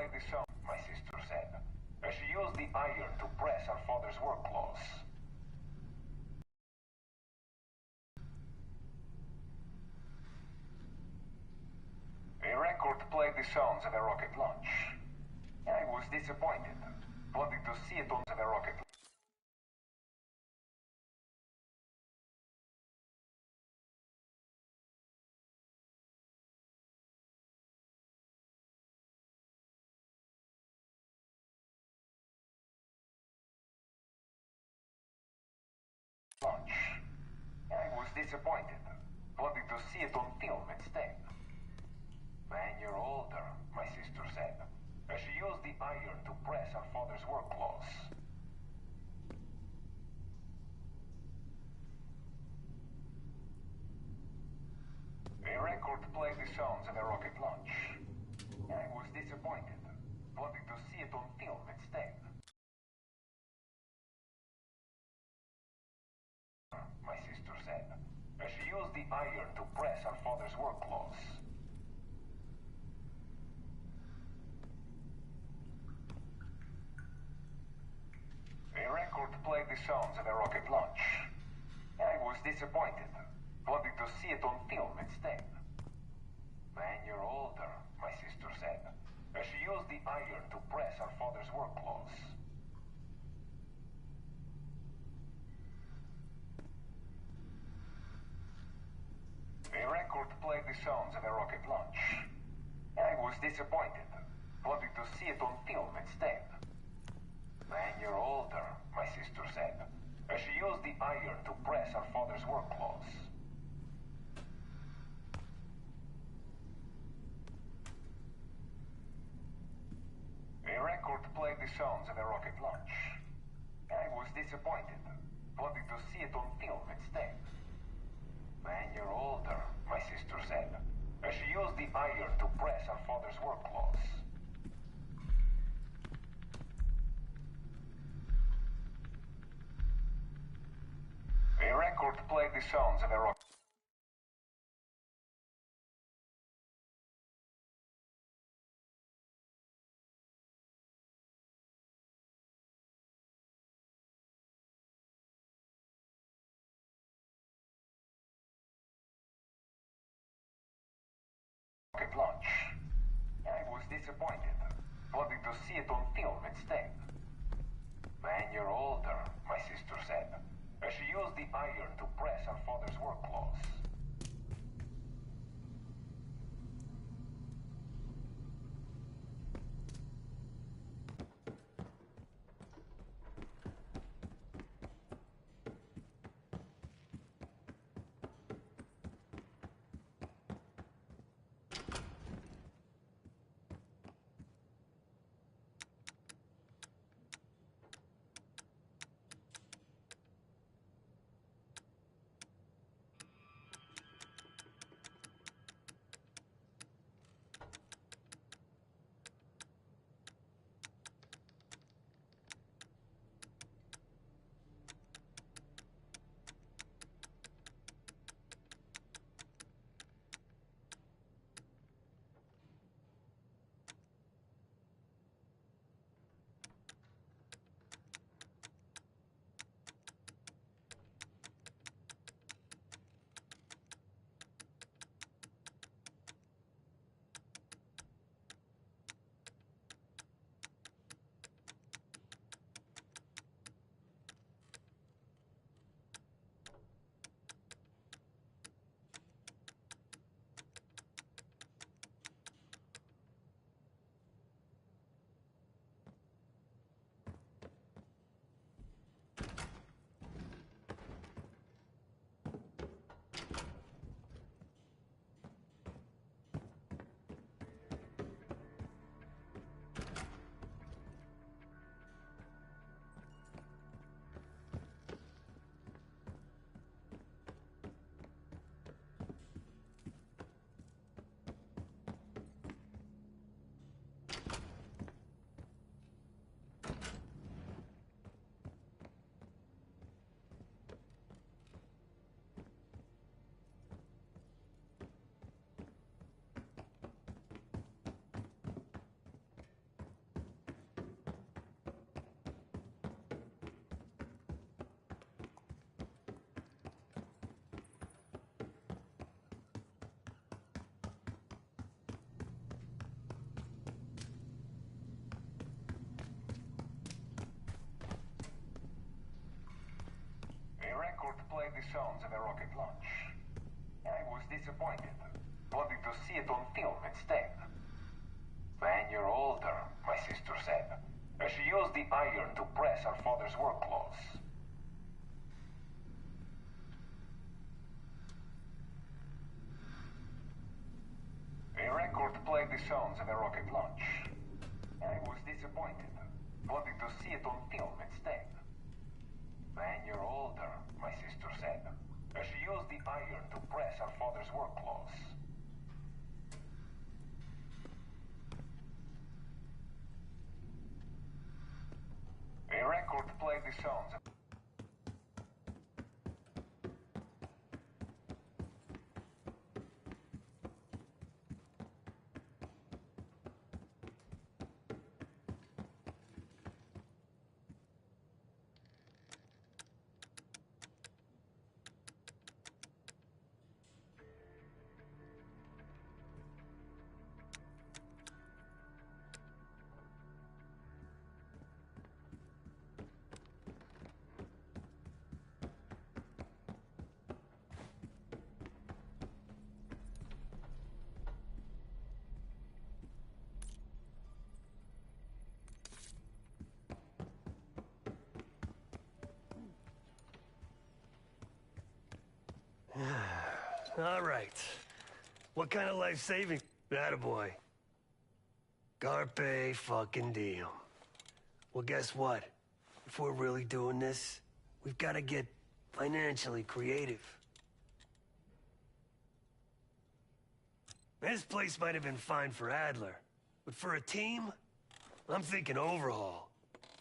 played the song, my sister said, as she used the iron to press her father's work clothes. A record played the sounds of a rocket launch. I was disappointed, wanting to see it on the rocket launch. I was disappointed, wanting to see it on film instead. Man, you're older, my sister said, as she used the iron to press her father's work clothes. A record played the sounds of a rocket launch. I was disappointed, wanting to see it on film instead. My sister said, as she used the iron to press her father's work clothes. A record played the sounds of a rocket launch. I was disappointed, wanting to see it on film instead. Man, you're older, my sister said, as she used the iron to press her father's work clothes. A record played the sounds of a rocket launch. I was disappointed, wanting to see it on film instead. Man, you're older, my sister said, as she used the iron to press her father's work clothes. A record played the sounds of a rocket launch. I was disappointed, wanting to see it on film instead. Man, you're older, my sister said, as she used the iron to press her father's work clothes. A record played the sounds of a rocket launch. I was disappointed, wanting to see it on film instead. Man, you're older, my sister said, as she used the iron to press her father's work clothes. record played the sounds of a rocket launch. I was disappointed. Wanted to see it on film instead. When you're older, my sister said. She used the iron to press her father's work clothes. A record played the sounds of a rocket launch. I was disappointed. Wanted to see it on film instead. When you're older, my sister said. She used the iron to press her father's work clothes. A record played the sounds of... All right. What kind of life-saving? Attaboy. Carpe fucking diem. Well, guess what? If we're really doing this, we've got to get financially creative. This place might have been fine for Adler, but for a team, I'm thinking overhaul.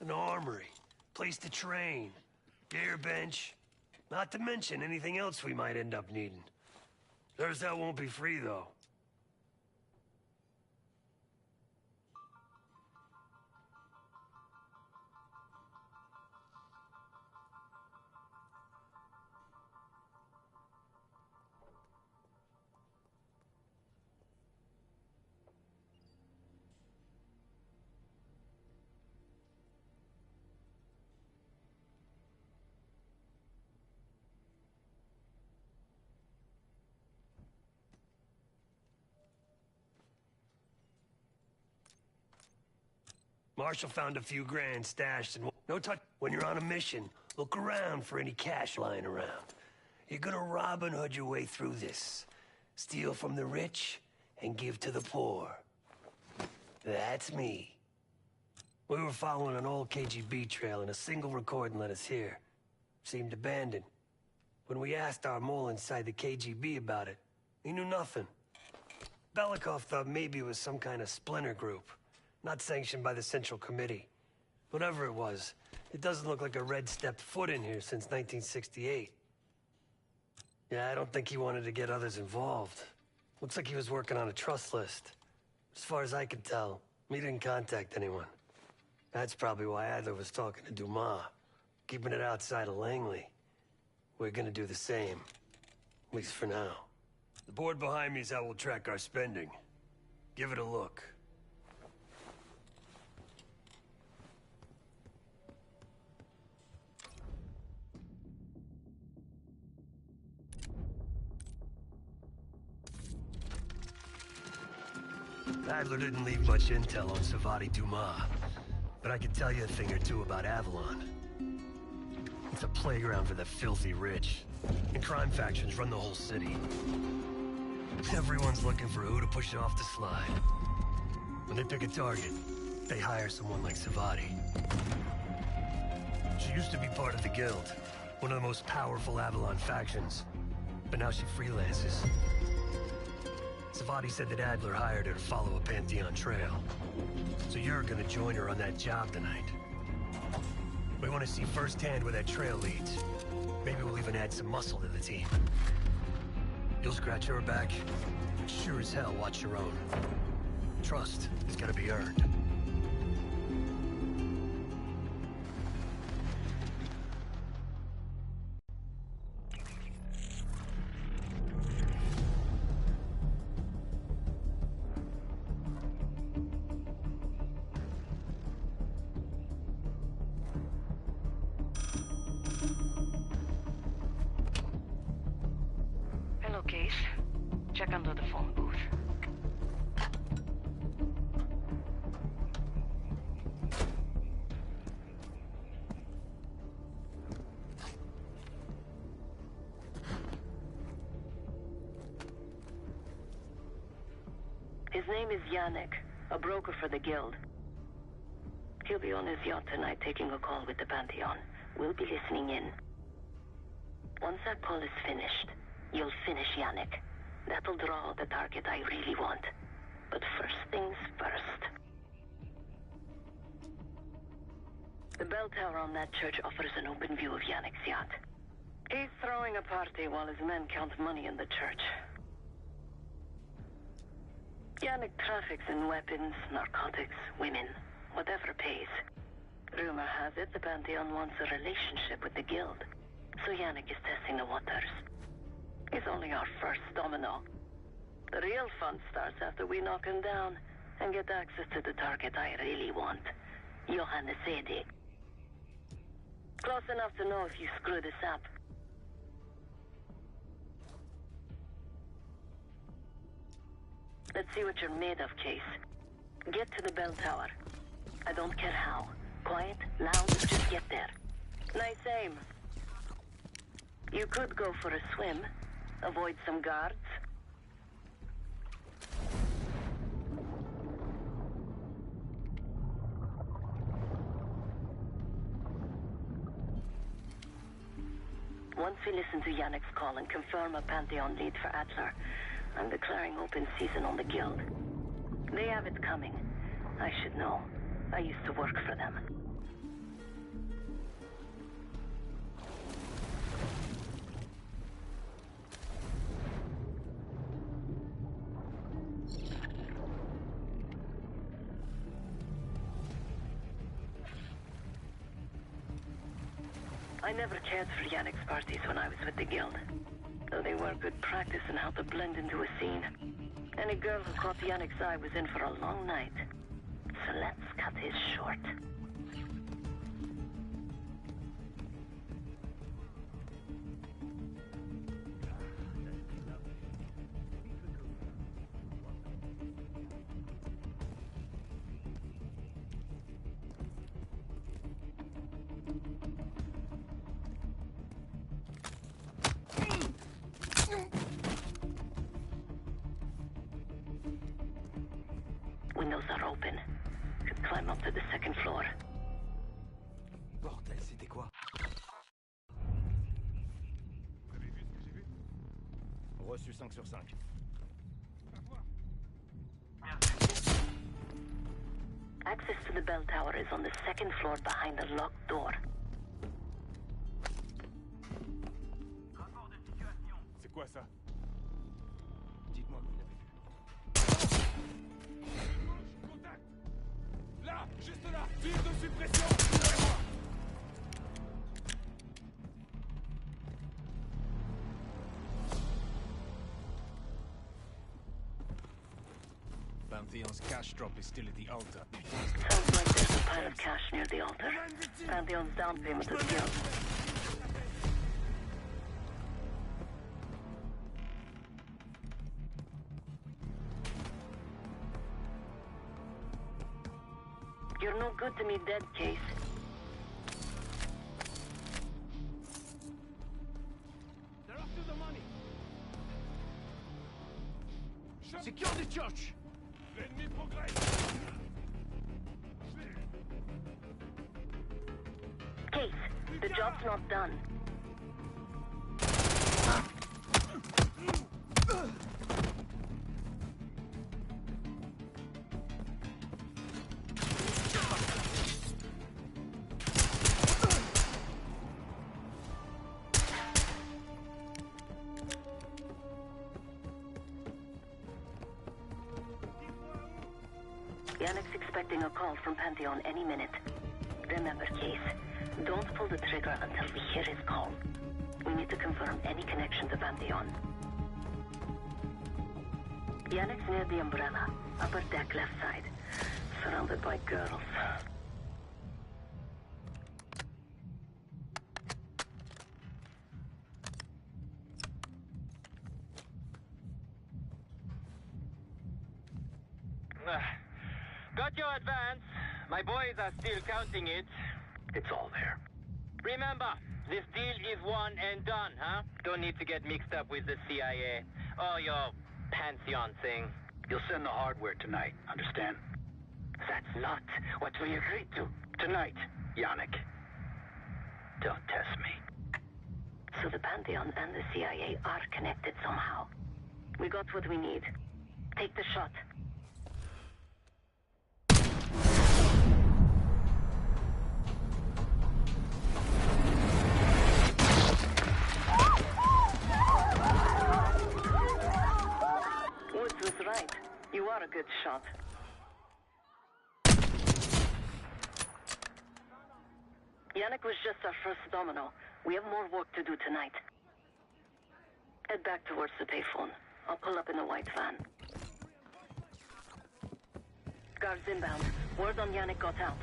An armory, place to train, gear bench, not to mention anything else we might end up needing. There's that won't be free, though. Marshall found a few grand stashed in... No touch. When you're on a mission, look around for any cash lying around. You're gonna Robin Hood your way through this. Steal from the rich and give to the poor. That's me. We were following an old KGB trail and a single recording led us here. Seemed abandoned. When we asked our mole inside the KGB about it, he knew nothing. Belikov thought maybe it was some kind of splinter group. Not sanctioned by the Central Committee. Whatever it was, it doesn't look like a Red stepped foot in here since 1968. Yeah, I don't think he wanted to get others involved. Looks like he was working on a trust list. As far as I can tell, he didn't contact anyone. That's probably why Adler was talking to Dumas, keeping it outside of Langley. We're gonna do the same, at least for now. The board behind me is how we'll track our spending. Give it a look. Adler didn't leave much intel on Savati Dumas, but I can tell you a thing or two about Avalon. It's a playground for the filthy rich, and crime factions run the whole city. Everyone's looking for who to push off the slide. When they pick a target, they hire someone like Savati. She used to be part of the Guild, one of the most powerful Avalon factions, but now she freelances. Savati said that Adler hired her to follow a Pantheon trail. So you're gonna join her on that job tonight. We want to see firsthand where that trail leads. Maybe we'll even add some muscle to the team. You'll scratch her back, but sure as hell watch your own. Trust is gonna be earned. Check under the phone booth. His name is Yannick, a broker for the guild. He'll be on his yacht tonight taking a call with the Pantheon. We'll be listening in. Once that call is finished, you'll finish Yannick. That'll draw the target I really want. But first things first. The bell tower on that church offers an open view of Yannick's yacht. He's throwing a party while his men count money in the church. Yannick traffics in weapons, narcotics, women, whatever pays. Rumor has it the Pantheon wants a relationship with the guild, so Yannick is testing the waters. He's only our first domino. The real fun starts after we knock him down and get access to the target I really want, Johannes Edi. Close enough to know if you screw this up. Let's see what you're made of, Case. Get to the bell tower. I don't care how. Quiet, loud, just get there. Nice aim. You could go for a swim. Avoid some guards. Once we listen to Yannick's call and confirm a Pantheon lead for Adler, I'm declaring open season on the guild. They have it coming. I should know. I used to work for them. I never cared for Yannick's parties when I was with the guild, though they were good practice in how to blend into a scene. Any girl who caught Yannick's eye was in for a long night. So let's cut his short. Windows are open. Could climb up to the second floor. Bordel, c'était quoi? Vous avez vu ce que j'ai vu? Reçu 5 sur 5. Access to the bell tower is on the second floor behind the locked door. Rapport de situation. C'est quoi ça? Dites-moi que vous l'avez vu. Contact! Là! Juste là! Tir de suppression! Suivez-moi! Pantheon's cash drop is still at the altar. Sounds like there's a pile of cash near the altar. Pantheon's down payment to the guild. You're no good to me dead, Case. They're after the money! Secure the church! L'ennemi progresse! Case, the job's not done. Yannick's expecting a call from Pantheon any minute. Remember, Case, don't pull the trigger until we hear his call. We need to confirm any connection to Pantheon. Yannick's near the umbrella, upper deck left side, surrounded by girls. Got your advance. My boys are still counting it. It's all there. Remember, this deal is one and done, huh? Don't need to get mixed up with the CIA or your Pantheon thing. You'll send the hardware tonight, understand? That's not what we agreed to. Tonight, Yannick. Don't test me. So the Pantheon and the CIA are connected somehow. We got what we need. Take the shot. Woods was right. You are a good shot. Yannick was just our first domino. We have more work to do tonight. Head back towards the payphone. I'll pull up in a white van. Guards inbound. Word on Yannick got out.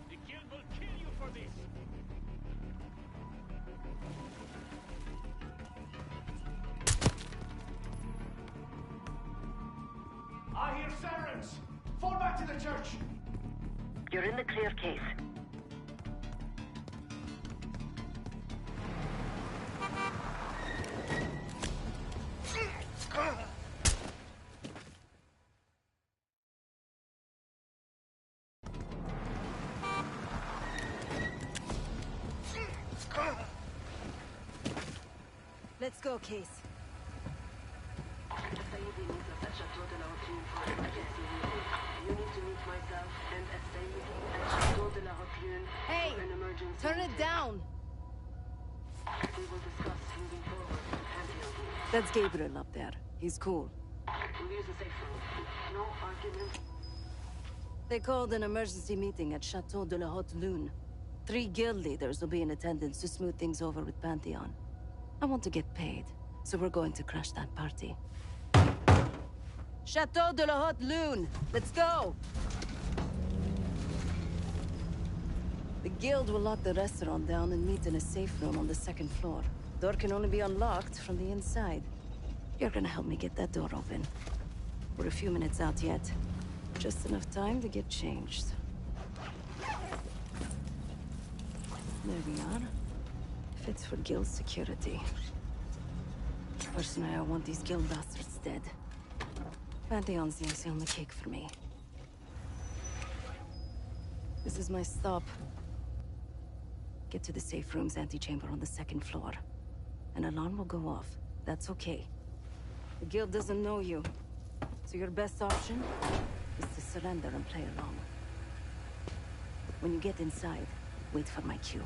The guild will kill you for this! I hear sirens! Fall back to the church! You're in the clear case. Let's go, Case. Hey! Turn it down! That's Gabriel up there. He's cool. They called an emergency meeting at Chateau de la Haute Lune. 3 guild leaders will be in attendance to smooth things over with Pantheon. I want to get paid, so we're going to crash that party. Chateau de la Haute Lune! Let's go! The guild will lock the restaurant down and meet in a safe room on the 2nd floor. Door can only be unlocked from the inside. You're gonna help me get that door open. We're a few minutes out yet. Just enough time to get changed. There we are. Fits for guild security. Personally, I want these guild bastards dead. Pantheon's the icing on the cake for me. This is my stop. Get to the safe room's antechamber on the 2nd floor. An alarm will go off. That's okay. The guild doesn't know you. So your best option is to surrender and play along. When you get inside, wait for my cue.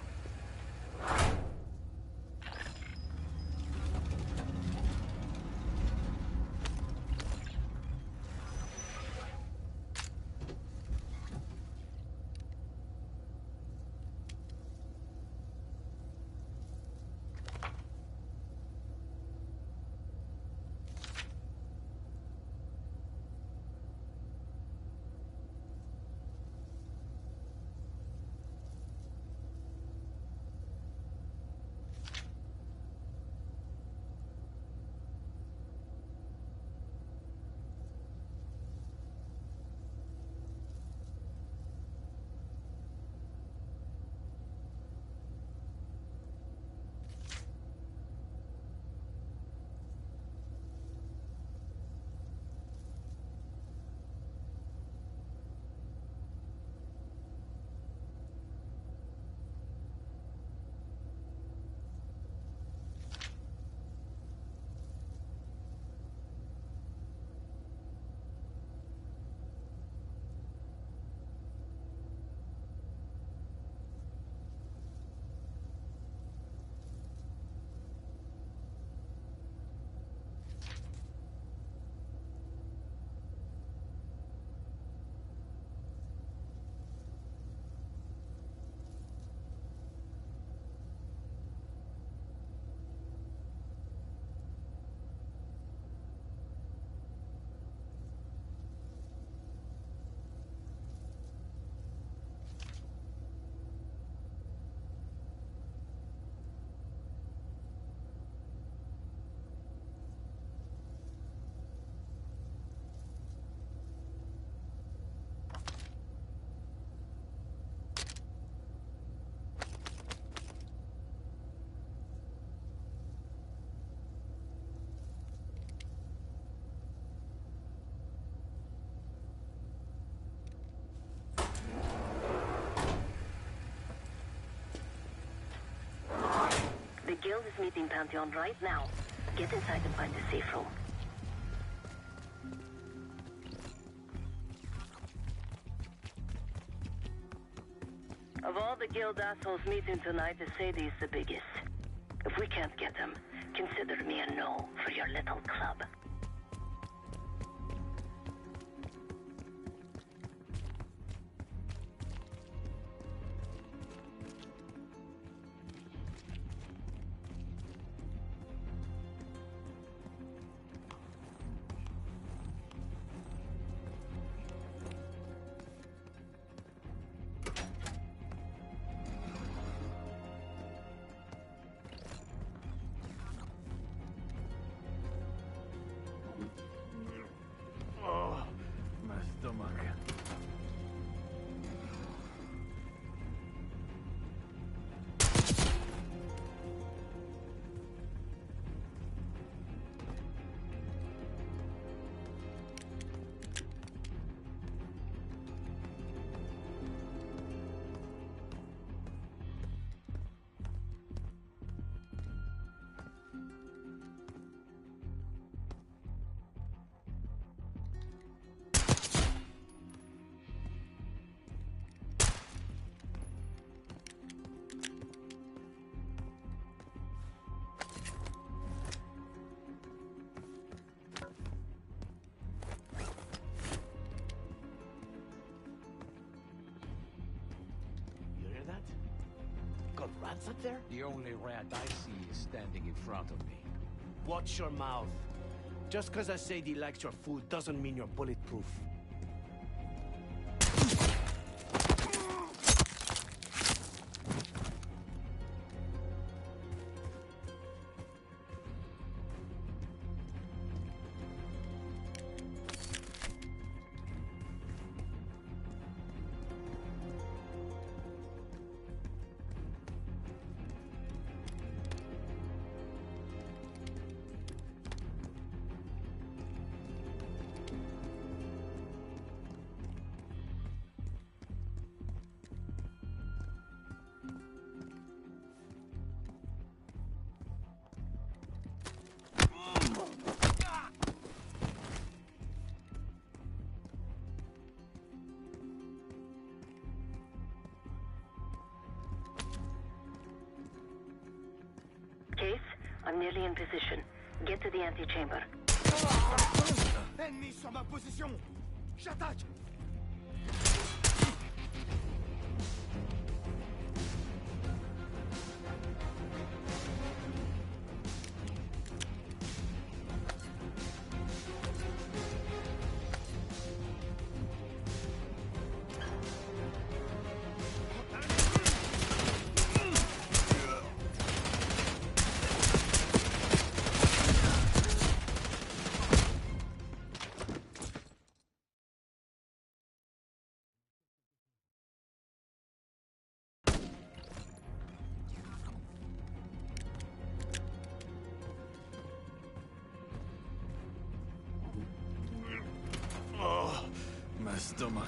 Guild is meeting Pantheon right now. Get inside and find a safe room. Of all the Guild assholes meeting tonight, Sadie's the biggest. If we can't get him, consider me a no for your little club. Got rats up there? The only rat I see is standing in front of me. Watch your mouth. Just because I say he likes your food doesn't mean you're bulletproof. Case, I'm nearly in position. Get to the antechamber. Ennemi sur ma position! J'attaque! My stomach.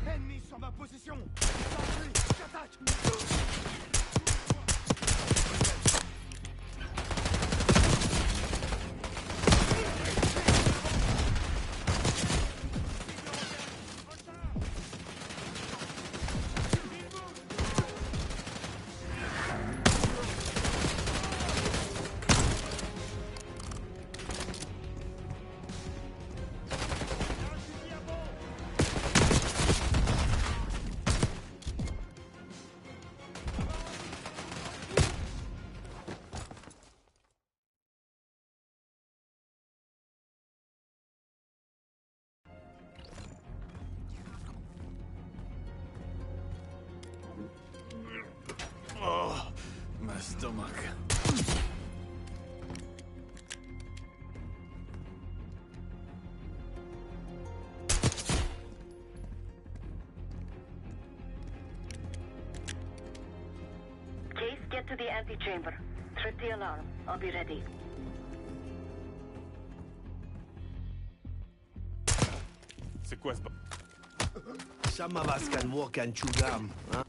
Ennemi sur ma position! J'attaque! Oh, my stomach. the antechamber. Trip the alarm. I'll be ready. C'est quoi ce... Some of us can walk and chew gum, huh?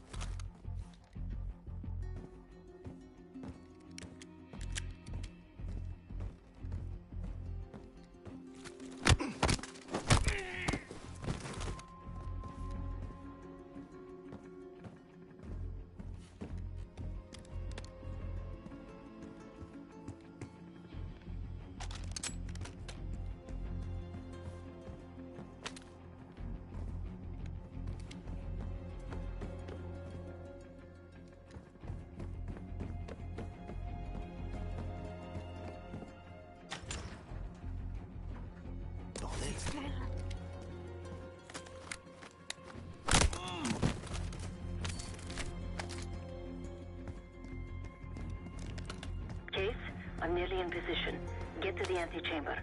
Case, I'm nearly in position. Get to the antechamber.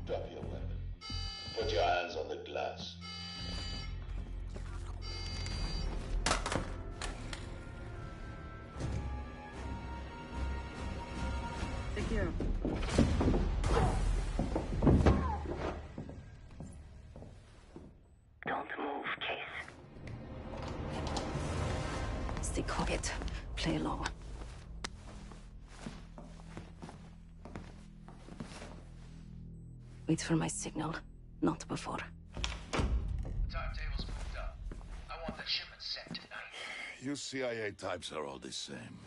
Drop your weapon. Put your hands on the glass. Secure. Don't move, Case. Stay quiet. Play along. Wait for my signal. Not before. Timetable's moved up. I want the shipment sent tonight. You CIA types are all the same.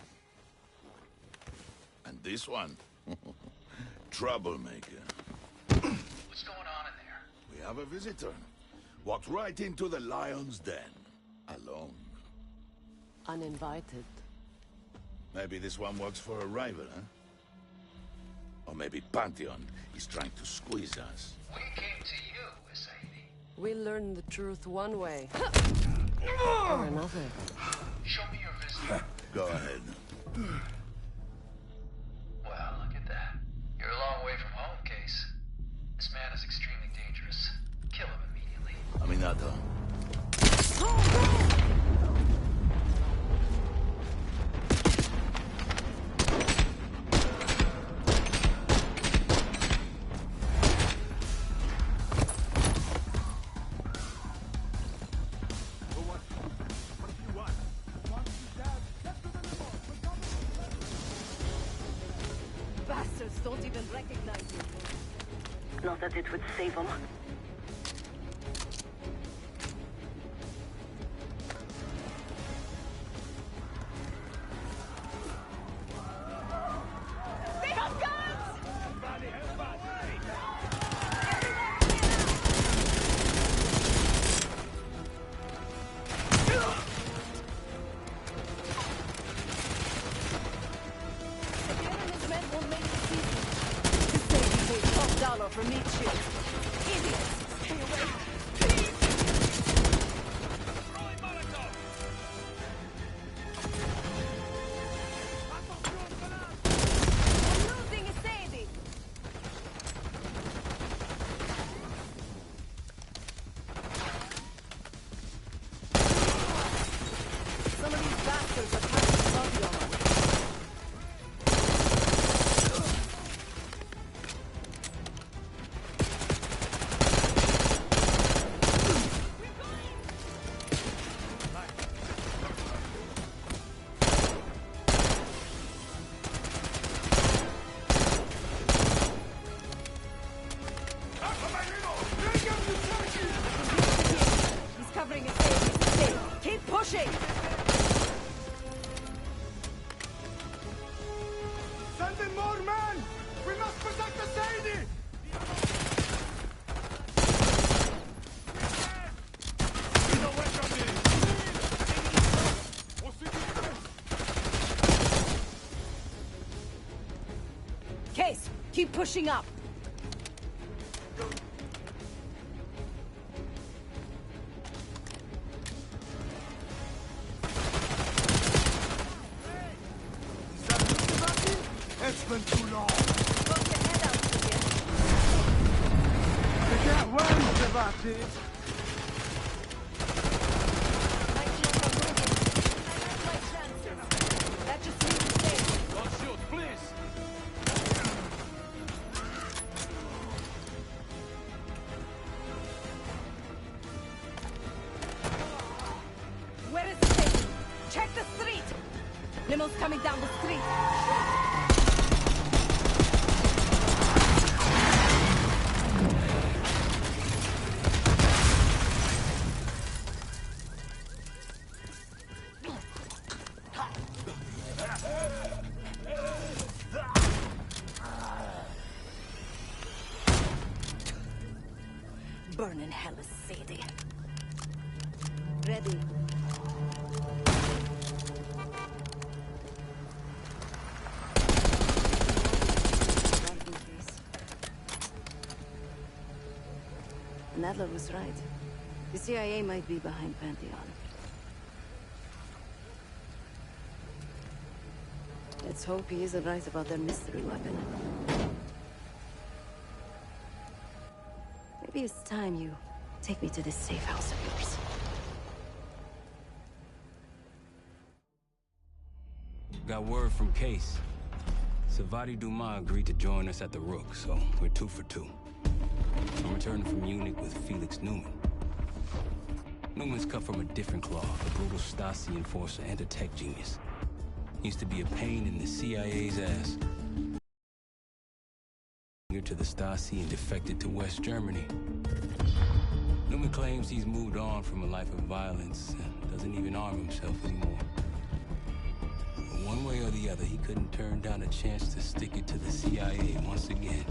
And this one? Troublemaker. What's going on in there? We have a visitor. Walked right into the lion's den. Alone. Uninvited. Maybe this one works for a rival, huh? Or maybe Pantheon is trying to squeeze us. We came to you, Sadie. We learn the truth one way. Or another. Show me your visitor. Go ahead. Well, look at that. You're a long way from home, Case. This man is extremely dangerous. Kill him immediately. Aminata. Bastards don't even recognize you. Not that it would save them. They have guns! $1 from each ship. Idiots! Stay away! Please! I'm losing a Sadie! Some of these bastards are trying to bug you on. He's covering his face. Keep pushing! Send in more men! We must protect the Sadie! Case, keep pushing up. It's been too long. Got your head out again. Got it. That just means to stay. Don't shoot, please! Where is it taking? Check the street! Limo's coming down the street. Burn in hell is Sadie. Ready. Nadler was right. The CIA might be behind Pantheon. Let's hope he isn't right about their mystery weapon. Maybe it's time you take me to this safe house of yours. Got word from Case. Savati Dumas agreed to join us at the Rook, so we're 2 for 2. I'm returning from Munich with Felix Newman. Newman's cut from a different cloth, a brutal Stasi enforcer and a tech genius. He used to be a pain in the CIA's ass. To the Stasi and defected to West Germany. Newman claims he's moved on from a life of violence and doesn't even arm himself anymore. But one way or the other, he couldn't turn down a chance to stick it to the CIA once again.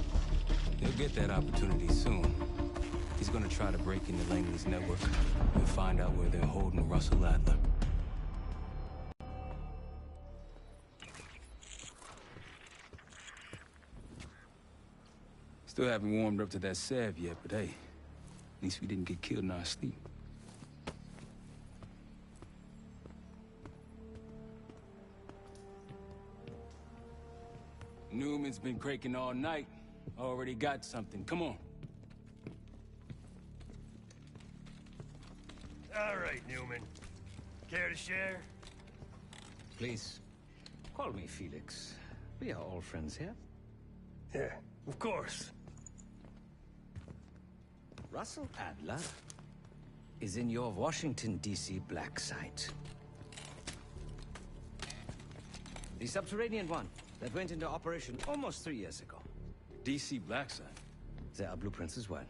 He'll get that opportunity soon. He's gonna try to break into Langley's network and find out where they're holding Russell Adler. Still haven't warmed up to that salve yet, but hey, at least we didn't get killed in our sleep. Newman's been cranking all night. Already got something. Come on. All right, Newman. Care to share? Please, call me Felix. We are all friends here. Yeah, of course. Russell Adler is in your Washington, D.C. black site. The subterranean one that went into operation almost 3 years ago. DC black site. There are blueprints as well.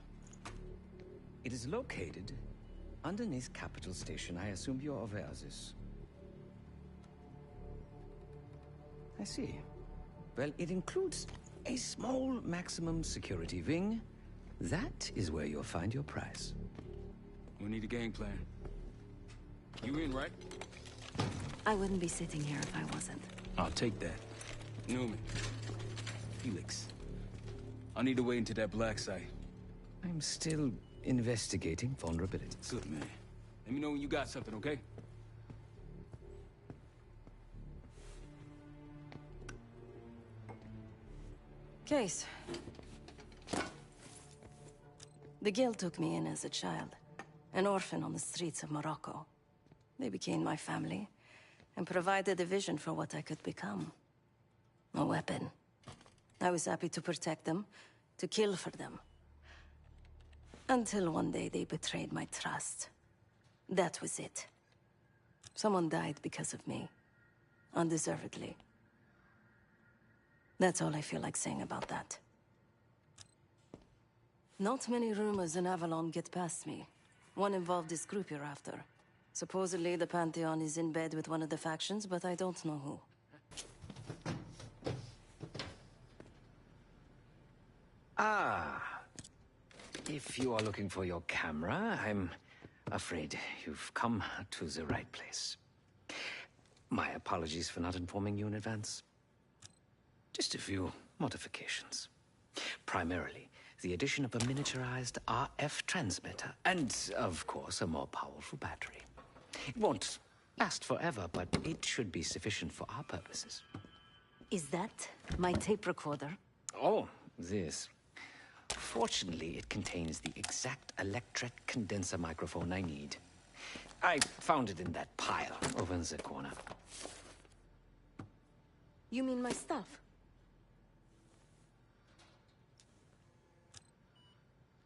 It is located underneath Capitol Station. I assume you're aware of this. I see. Well, it includes a small maximum security wing. That is where you'll find your prize. We need a game plan. You in, right? I wouldn't be sitting here if I wasn't. I'll take that. Newman. Felix. I need to wait into that black site. I'm still investigating vulnerabilities. Good, man. Let me know when you got something, okay? Case. The Guild took me in as a child, an orphan on the streets of Morocco. They became my family, and provided a vision for what I could become. A weapon. I was happy to protect them, to kill for them. Until one day they betrayed my trust. That was it. Someone died because of me. Undeservedly. That's all I feel like saying about that. Not many rumors in Avalon get past me. One involved this group you're after. Supposedly the Pantheon is in bed with one of the factions, but I don't know who. Ah. If you are looking for your camera, I'm afraid you've come to the right place. My apologies for not informing you in advance. Just a few modifications. Primarily, the addition of a miniaturized RF transmitter, and, of course, a more powerful battery. It won't last forever, but it should be sufficient for our purposes. Is that my tape recorder? Oh, this Fortunately, it contains the exact electret condenser microphone I need. I found it in that pile over in the corner. You mean my stuff?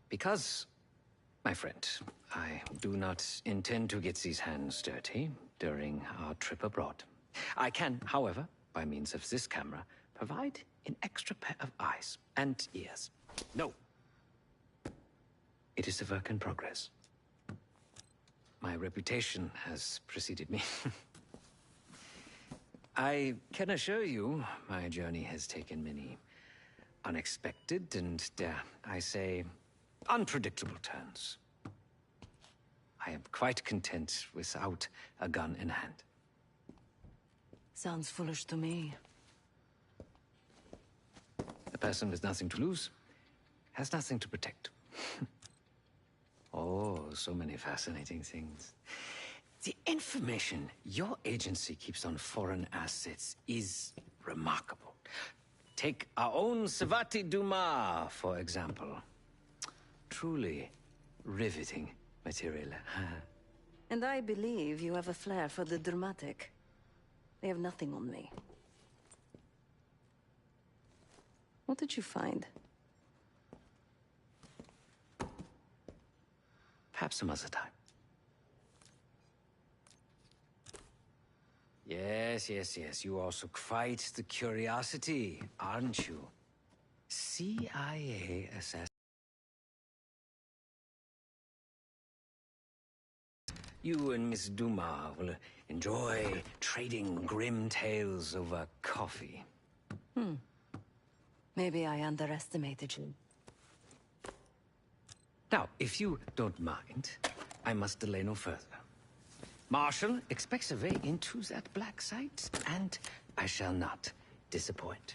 Because, my friend, I do not intend to get these hands dirty during our trip abroad. I can, however, by means of this camera, provide an extra pair of eyes and ears. No. It is a work in progress. My reputation has preceded me. I can assure you, my journey has taken many unexpected and, dare I say, unpredictable turns. I am quite content without a gun in hand. Sounds foolish to me. A person with nothing to lose has nothing to protect. Oh, so many fascinating things. The information your agency keeps on foreign assets is remarkable. Take our own Savati Dumas, for example. Truly riveting material. And I believe you have a flair for the dramatic. They have nothing on me. What did you find? Perhaps some other time. Yes. You also quite the curiosity, aren't you? CIA assassin. You and Miss Dumas will enjoy trading grim tales over coffee. Maybe I underestimated you. Now, if you don't mind, I must delay no further. Marshall expects a way into that black site, and I shall not disappoint.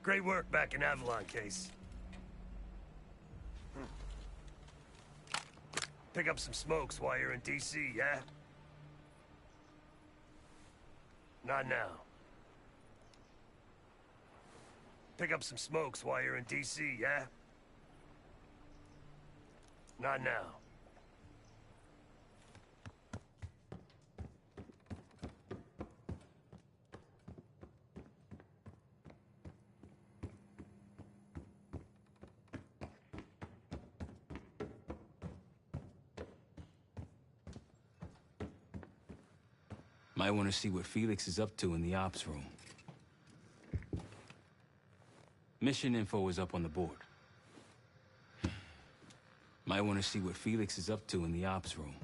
Great work back in Avalon, Case. Pick up some smokes while you're in D.C., yeah? Not now. Pick up some smokes while you're in D.C., yeah? Not now. Might want to see what Felix is up to in the ops room. Mission info is up on the board. Might want to see what Felix is up to in the ops room.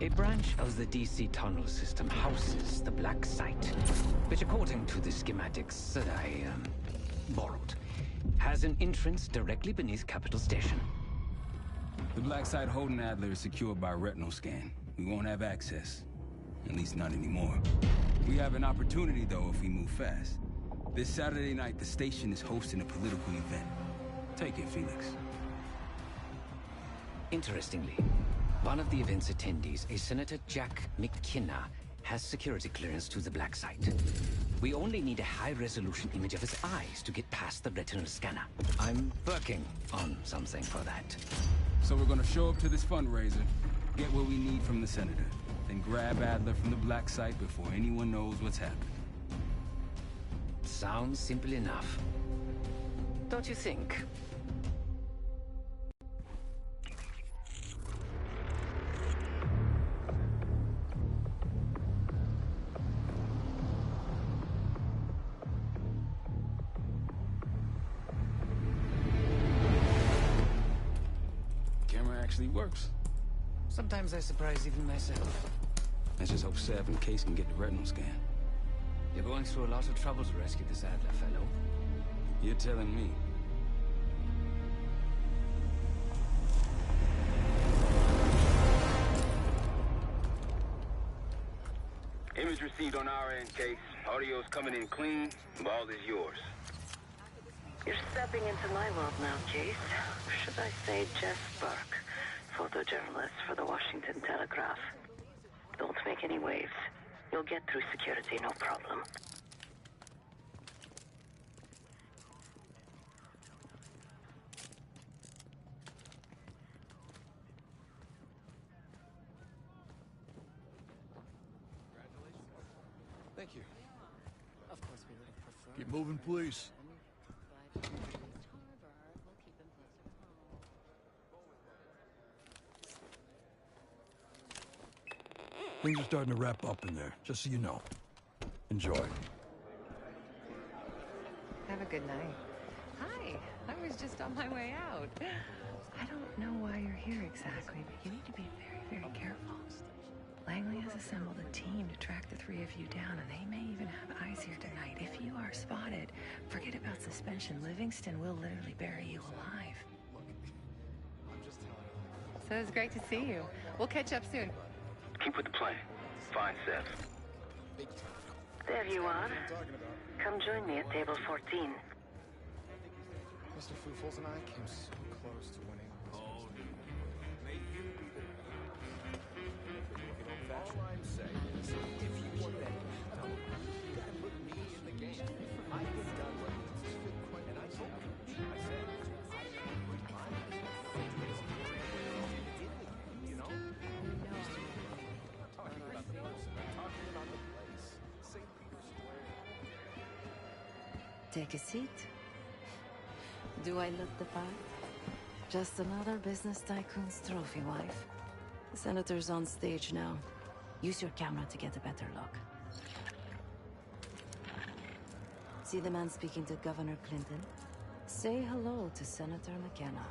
A branch of the DC tunnel system houses the Black Site, which, according to the schematics that I borrowed, has an entrance directly beneath Capital Station. The Black Site holding Adler is secured by retinal scan. We won't have access. At least not anymore. We have an opportunity, though, if we move fast. This Saturday night, the station is hosting a political event. Take it, Felix. Interestingly, one of the event's attendees, a Senator Jack McKenna, has security clearance to the black site. We only need a high-resolution image of his eyes to get past the retinal scanner. I'm working on something for that. So we're gonna show up to this fundraiser, get what we need from the senator, then grab Adler from the black site before anyone knows what's happened. Sounds simple enough. Don't you think? Camera actually works. Sometimes I surprise even myself. Let's just hope Sev and Case can get the retinal scan. You're going through a lot of trouble to rescue this Adler fellow. You're telling me. Image received on our end, Case. Audio's coming in clean. Ball is yours. You're stepping into my world now, Case. Should I say Jeff Burke, photojournalist for the Washington Telegraph. Don't make any waves. You'll get through security, no problem. Thank you. Of course, we would have preferred. Keep moving, please. Things are starting to wrap up in there, just so you know. Enjoy. Have a good night. Hi, I was just on my way out. I don't know why you're here exactly, but you need to be very, very careful. Langley has assembled a team to track the three of you down, and they may even have eyes here tonight. If you are spotted, forget about suspension. Livingston will literally bury you alive. So it's great to see you. We'll catch up soon. Keep with the plan. Find Seth. There you are. Come join me at table 14. Mr. Foofles and I came so close to winning. Oh, may you be the all I'm saying is, if you want that, you gotta put me in the game. I get done what needs to be, and I told you. I said, you know? I'm not talking about the person. I'm talking about the place. St. Peter's Square. Take a seat. Do I look the part? Just another business tycoon's trophy wife. The senator's on stage now. Use your camera to get a better look. See the man speaking to Governor Clinton? Say hello to Senator McKenna.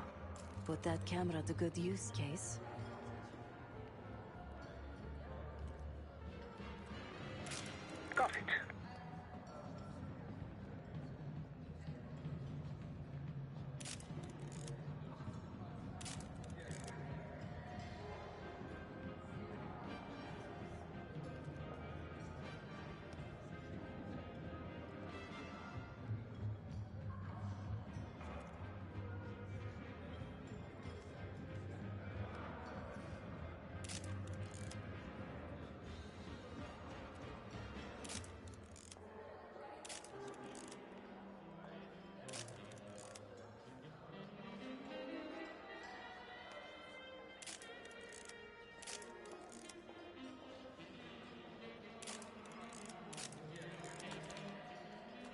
Put that camera to good use, Case. Got it.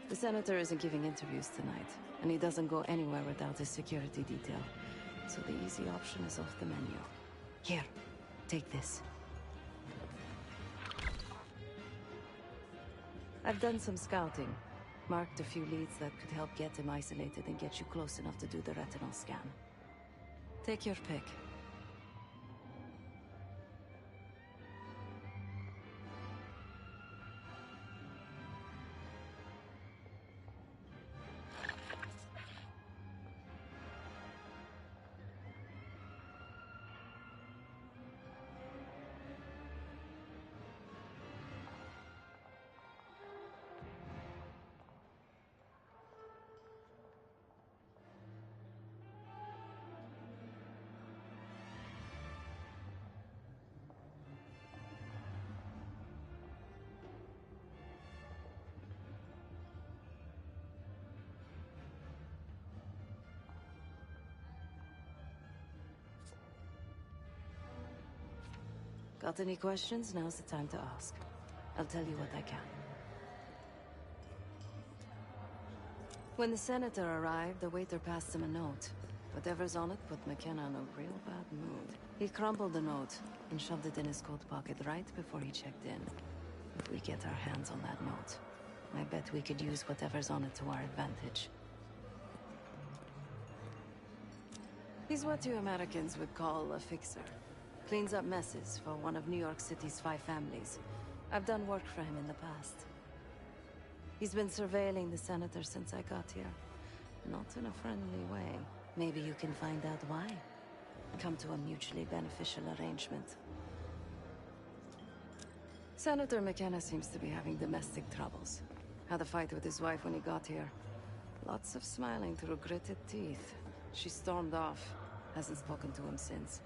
The senator isn't giving interviews tonight, and he doesn't go anywhere without his security detail. So the easy option is off the menu. Here, take this. I've done some scouting. Marked a few leads that could help get him isolated and get you close enough to do the retinal scan. Take your pick. Got any questions? Now's the time to ask. I'll tell you what I can. When the senator arrived, the waiter passed him a note. Whatever's on it put McKenna in a real bad mood. He crumpled the note and shoved it in his coat pocket right before he checked in. If we get our hands on that note, I bet we could use whatever's on it to our advantage. He's what you Americans would call a fixer. Cleans up messes for one of New York City's 5 families. I've done work for him in the past. He's been surveilling the senator since I got here. Not in a friendly way. Maybe you can find out why. Come to a mutually beneficial arrangement. Senator McKenna seems to be having domestic troubles. Had a fight with his wife when he got here. Lots of smiling through gritted teeth. She stormed off. Hasn't spoken to him since.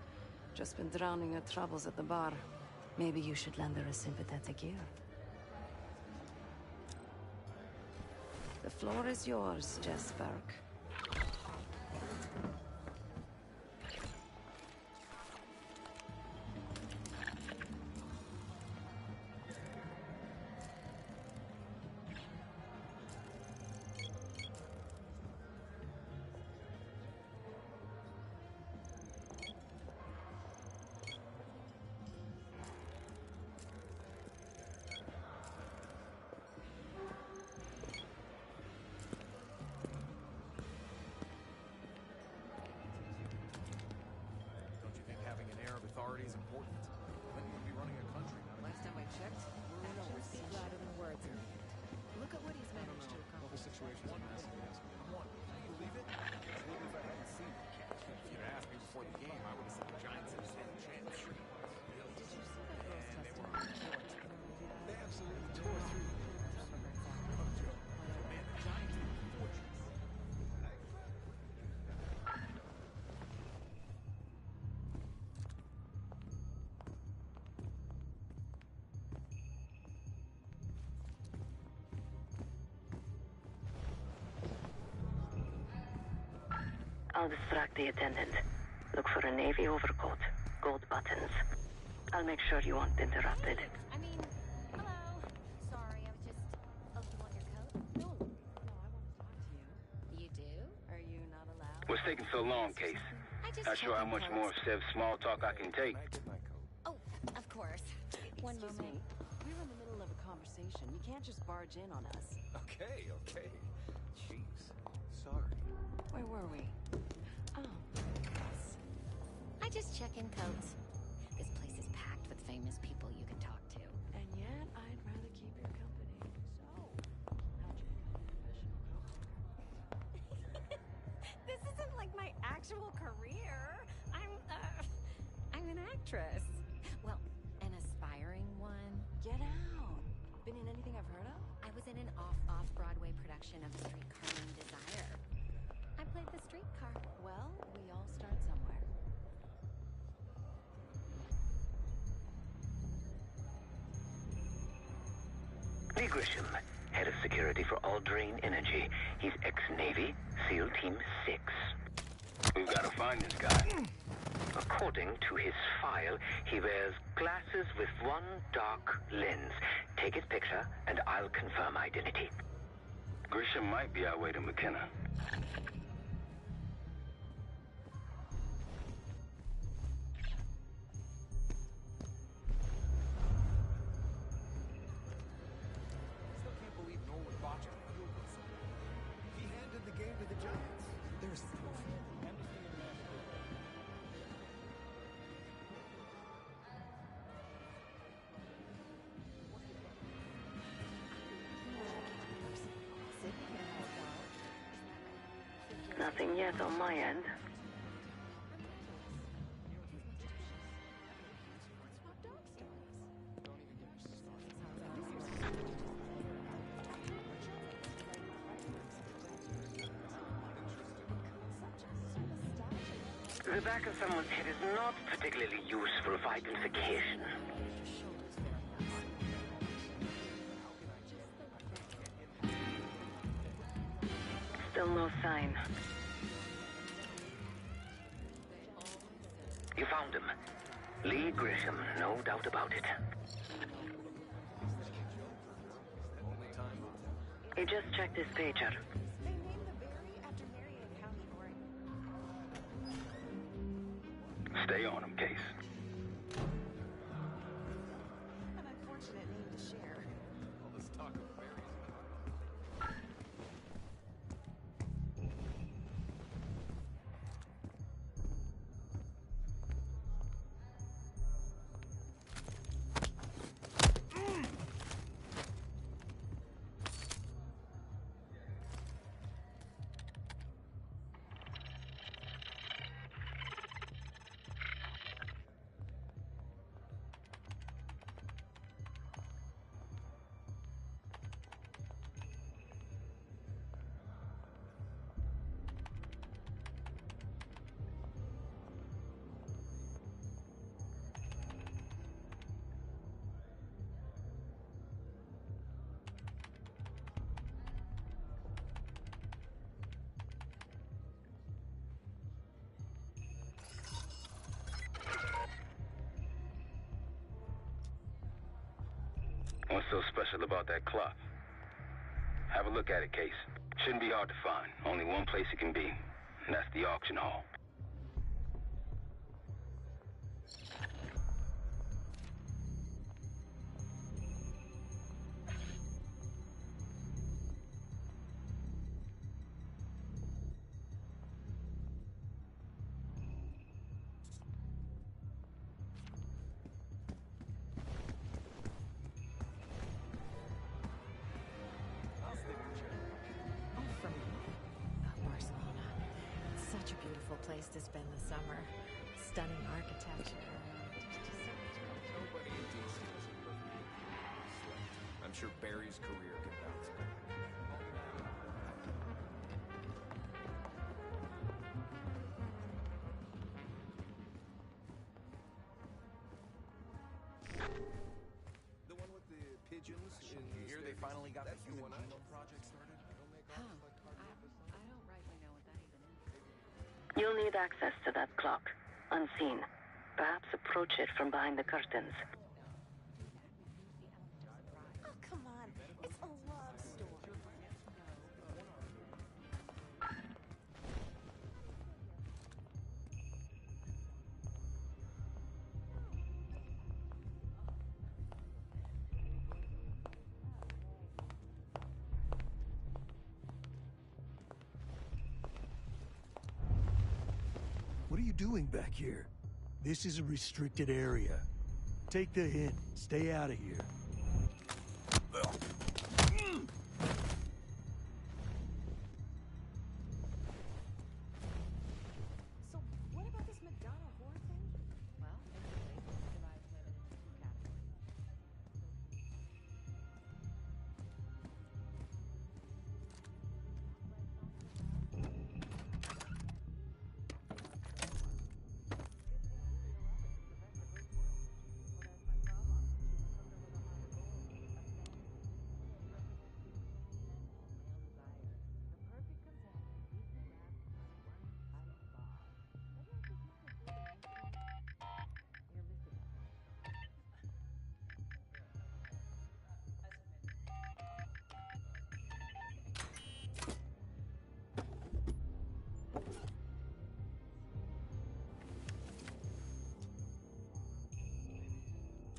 Just been drowning her troubles at the bar. Maybe you should lend her a sympathetic ear. The floor is yours, Jess Burke. authority is important. Then you would be running a country. Last time I checked, actions speak louder than words. Look at what he's managed to Well, the accomplish. situation's a mess. One, can you believe it? I would if I hadn't seen it. If you'd asked me before the game, I would have said the Giants had 10 chance. Did you see that girl's testimony? They absolutely tore through. No joke. Man, the Giants are a fortress. I'll distract the attendant. Look for a navy overcoat, gold buttons. I'll make sure you aren't interrupted. I mean, hello. Sorry, I was just... Oh, you want your coat? No, I want to talk to you. You do? Are you not allowed? What's taking so long, Case? Not sure how much more Sev small talk I can take. Oh, of course. One Excuse moment. me. We're in the middle of a conversation. You can't just barge in on us. Okay. Jeez. Sorry. Where were we? Oh, yes. I just check in coats. This place is packed with famous people you can talk to. And yet, I'd rather keep your company. So, how'd you become a professional coach? This isn't like my actual career. I'm an actress. Well, an aspiring one. Get out. Been in anything I've heard of? I was in an off-Broadway production of Streetcar Named Desire. I played the streetcar. Well, we all start somewhere. Lee Grisham, head of security for Alderain Energy. He's ex-Navy, SEAL Team 6. We've got to find this guy. According to his file, he wears glasses with one dark lens. Take his picture, and I'll confirm identity. Grisham might be our way to McKenna. Still can't believe Norwood botched the field goal so bad. He handed the game to the Giants. There's the trophy. Nothing yet on my end. The back of someone's head is not particularly useful for identification. Still no sign. You found him. Lee Grisham, no doubt about it. He just checked his pager. They named the berry after Marion County, Oregon. Stay on him, Case. An unfortunate name to share. All this talk of berries. What's so special about that clock? Have a look at it, Case. Shouldn't be hard to find. Only one place it can be, and that's the auction hall. Oh, from Barcelona. Such a beautiful place to spend the summer. Stunning architecture. Nobody in DC is a perfect. I'm sure Barry's career can bounce back. The one with the pigeons in here, they finally got the human genome project started. I don't rightly know what that even is. You'll need access to that clock, unseen. Perhaps approach it from behind the curtains. Oh, come on. It's a love story. What are you doing back here? This is a restricted area. Take the hint. Stay out of here. So, what about this Madonna whore thing? Well, basically, it divides women into two categories.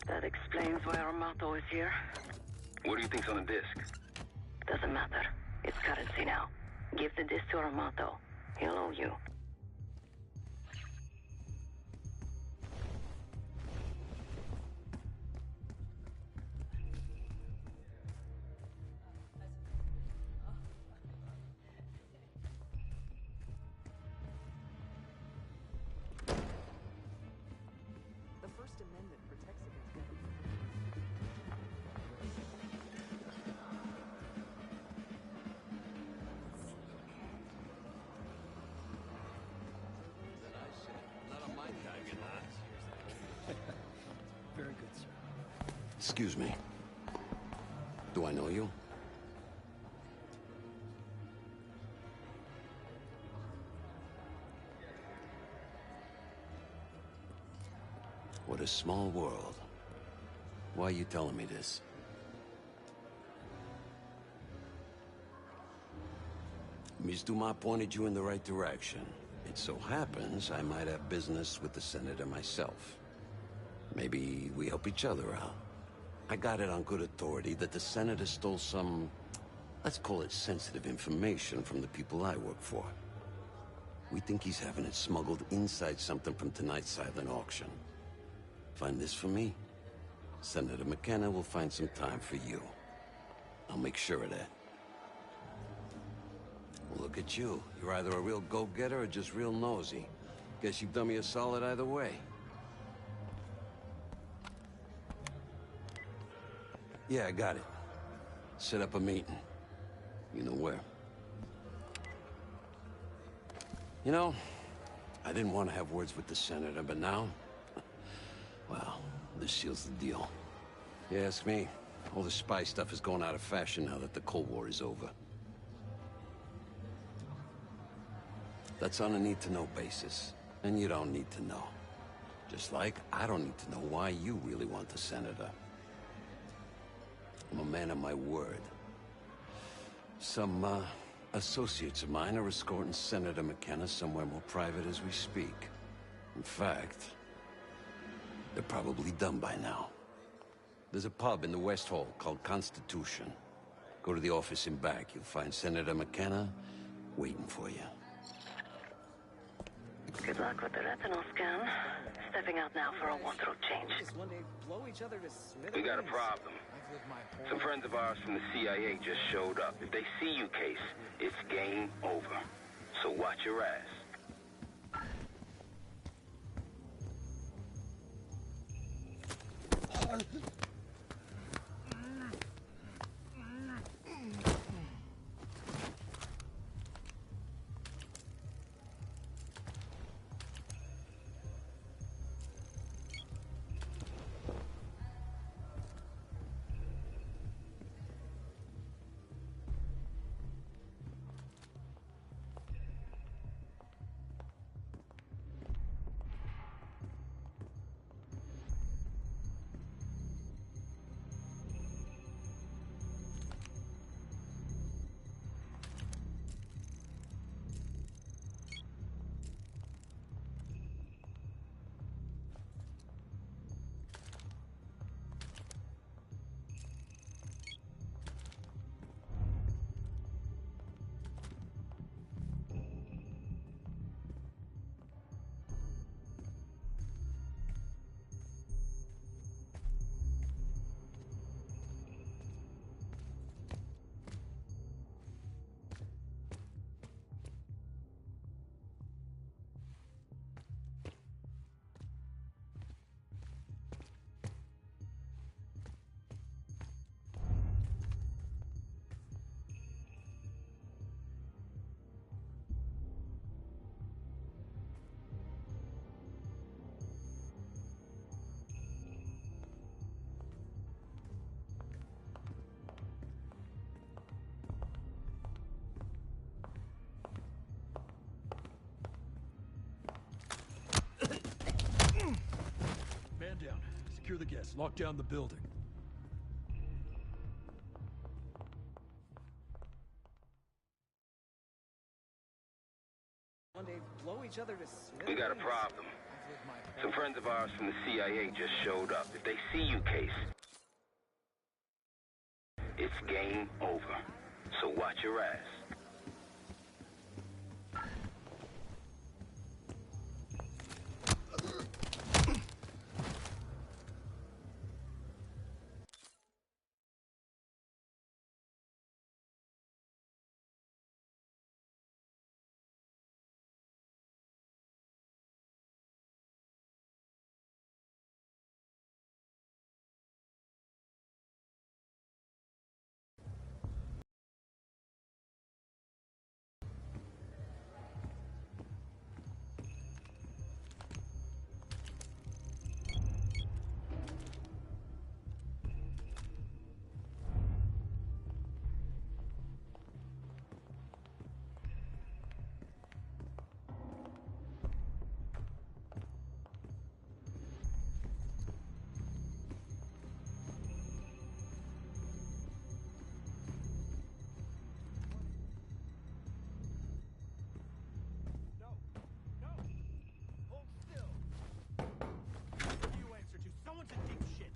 That explains why our motto is here. What do you think's on the disc? Doesn't matter. It's currency now. Give the disc to Armato. He'll owe you. The First Amendment protects against Very good, sir. Excuse me. Do I know you? What a small world. Why are you telling me this? Ms. Dumas pointed you in the right direction. It so happens I might have business with the senator myself. Maybe we help each other out. I got it on good authority that the senator stole some, let's call it sensitive information from the people I work for. We think he's having it smuggled inside something from tonight's silent auction. Find this for me. Senator McKenna will find some time for you. I'll make sure of that. Well, look at you. You're either a real go-getter or just real nosy. Guess you've done me a solid either way. Yeah, I got it. Set up a meeting. You know where. You know, I didn't want to have words with the senator, but now... well, this seals the deal. You ask me, all the spy stuff is going out of fashion now that the Cold War is over. That's on a need-to-know basis, and you don't need to know. Just like I don't need to know why you really want the senator. I'm a man of my word. Some, associates of mine are escorting Senator McKenna somewhere more private as we speak. In fact, they're probably done by now. There's a pub in the West Hall called Constitution. Go to the office in back. You'll find Senator McKenna waiting for you. Good luck with the retinal scan. Stepping out now for a wardrobe change. We got a problem. Some friends of ours from the CIA just showed up. If they see you, Case, it's game over. So watch your ass. Man down. Secure the guests. Lock down the building. We got a problem. Some friends of ours from the CIA just showed up. If they see you, Case, it's game over. So watch your ass.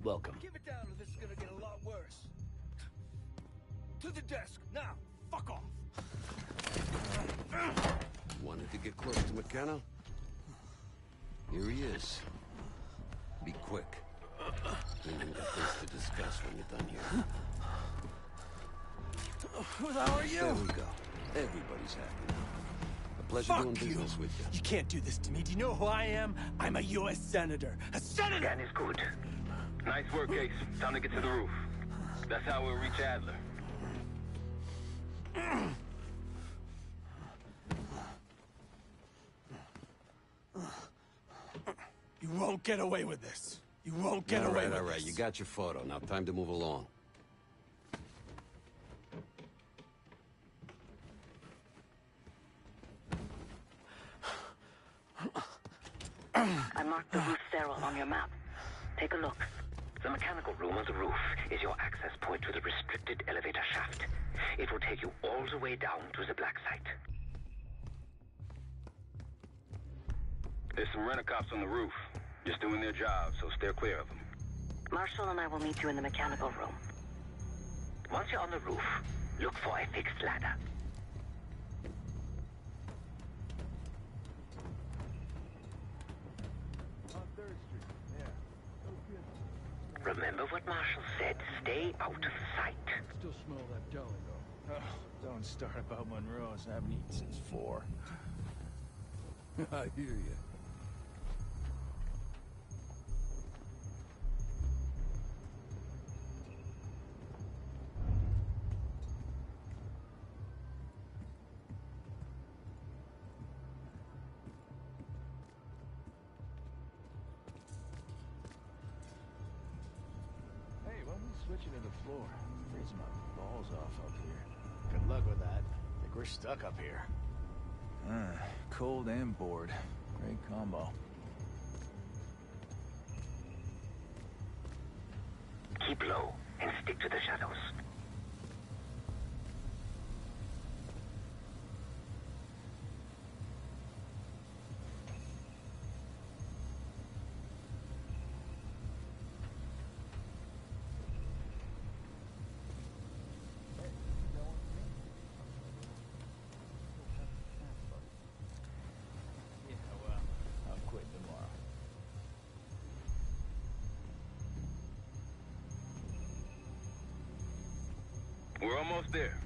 Welcome. Keep it down or this is gonna get a lot worse. To the desk, now! Fuck off! Wanted to get close to McKenna? Here he is. Be quick. Then we've got things to discuss when you're done here. Who the hell are you? There we go. Everybody's happy now. A pleasure doing business with you. You can't do this to me. Do you know who I am? I'm a U.S. Senator. A senator! Scan is good. Nice work, Case. Time to get to the roof. That's how we'll reach Adler. You won't get away with this. You won't get away with this. All right. You got your photo. Now time to move along. I marked the roof sterile on your map. Take a look. The mechanical room on the roof is your access point to the restricted elevator shaft. It will take you all the way down to the black site. There's some rent-a-cops on the roof. Just doing their job, so steer clear of them. Marshall and I will meet you in the mechanical room. Once you're on the roof, look for a fixed ladder. Remember what Marshall said. Stay out of sight. Still smell that deli, though. Oh, don't start about Monroe's. I haven't eaten since 4. I hear you. Hey, why don't we switch into the floor? Freezing my balls off up here. Good luck with that. Think we're stuck up here. Cold and bored. Great combo. Keep low and stick to the shadows. Yeah, well, I'm quitting tomorrow. We're almost there.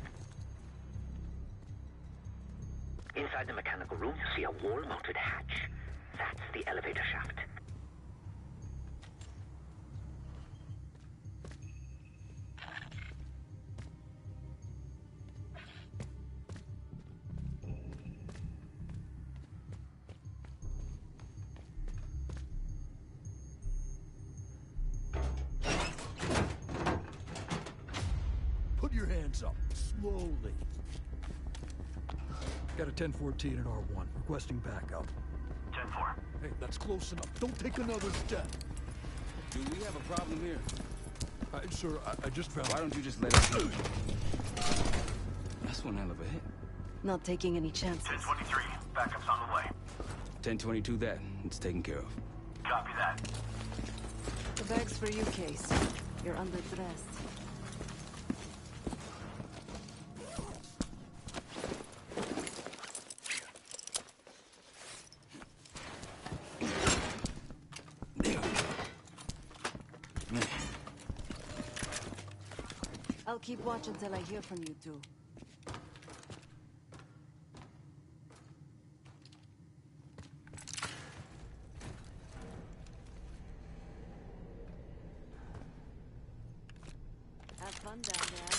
Inside the mechanical room, you see a wall-mounted hatch. That's the elevator shaft. Put your hands up, slowly. Got a 1014 and R1, requesting backup. 10-4. Hey, that's close enough. Don't take another step. Do we have a problem here? Sir, I just found... Why don't you just let us through? That's one hell of a hit. Not taking any chances. 1023. Backup's on the way. 1022 that. It's taken care of. Copy that. The bag's for you, Case. You're underdressed. I'll keep watch until I hear from you two. Have fun down there.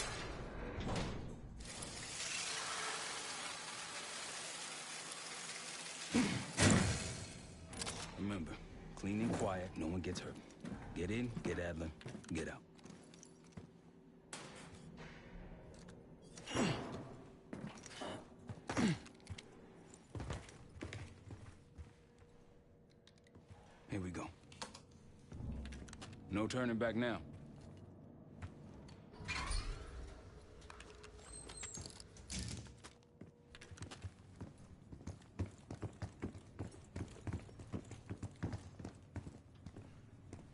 Remember, clean and quiet, no one gets hurt. Get in, get Adler, get out. Here we go. No turning back now.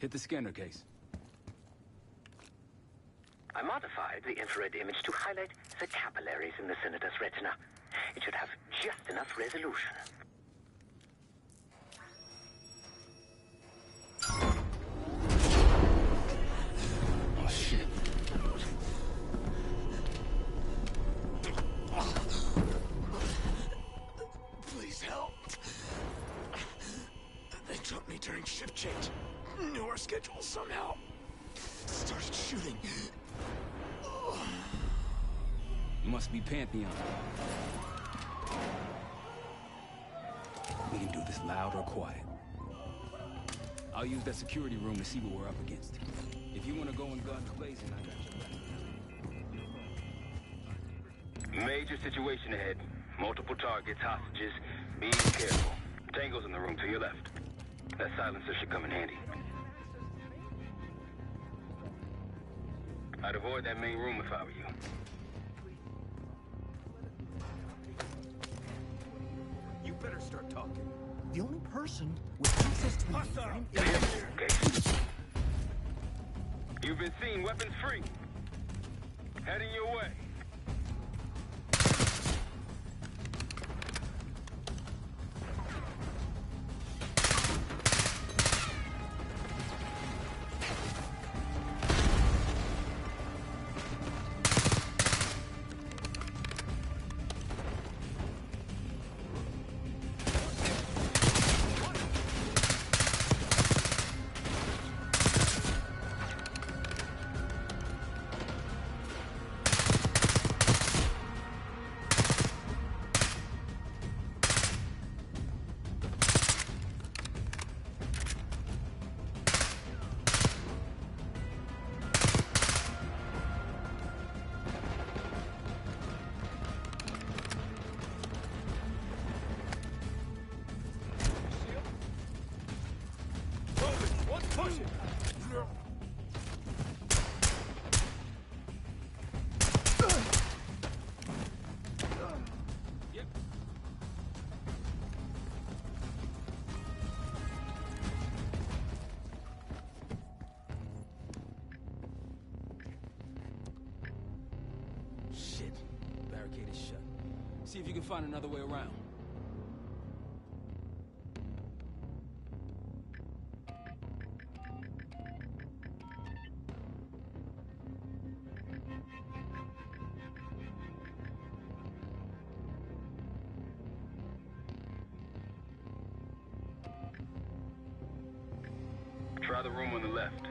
Hit the scanner, Case. I modified the infrared image to highlight the capillaries in the senator's retina. It should have just enough resolution. Oh, shit. Please help. They took me during shift change. Knew our schedule somehow. Started shooting. Must be Pantheon. We can do this loud or quiet. I'll use that security room to see what we're up against. If you want to go in guns blazing, I got your back. Major situation ahead. Multiple targets, hostages. Be careful. Tango's in the room to your left. That silencer should come in handy. I'd avoid that main room if I were you. You better start talking. The only person with access to the mainframe is... Okay. You've been seen, weapons free. Heading your way. Shit. Barricade is shut. See if you can find another way around. Try the room on the left.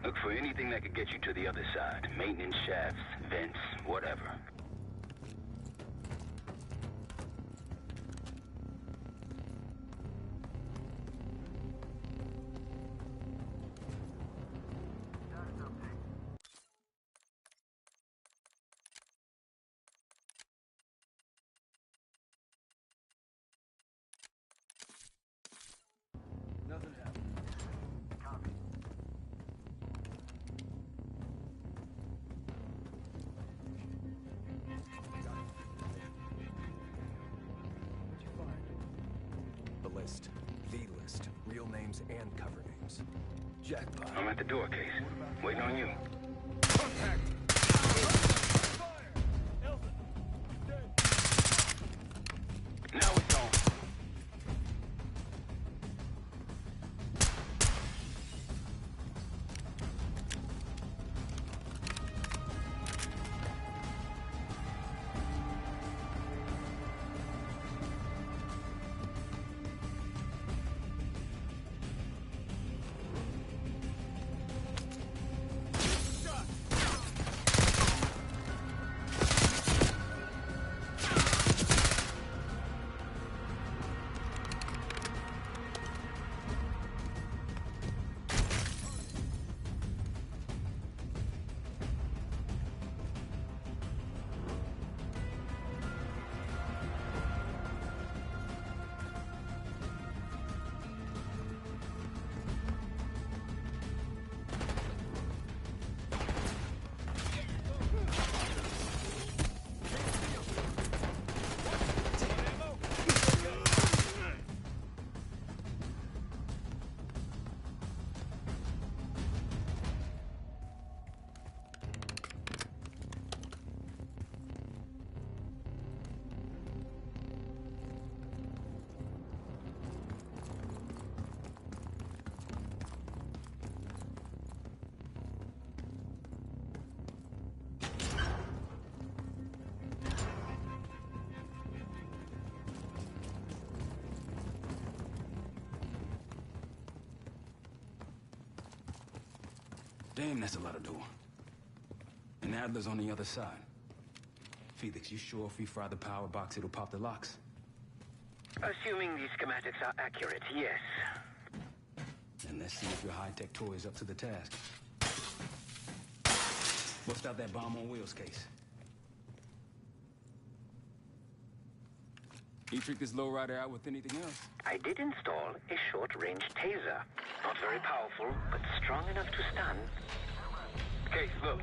Look for anything that could get you to the other side. Maintenance shafts, vents, whatever. Nothing happened. Copy. What'd you find? The list. The list. Real names and cover names. Jackpot. I'm at the door, Case. Waiting on you. Contact! Now it's on. Damn, that's a lot of door. And Adler's on the other side. Felix, you sure if we fry the power box, it'll pop the locks? Assuming the schematics are accurate, yes. And let's see if your high-tech toy is up to the task. Bust out that bomb on wheels case. You trick this lowrider out with anything else? I did install a short-range taser. Not very powerful, but strong enough to stun. Case, look.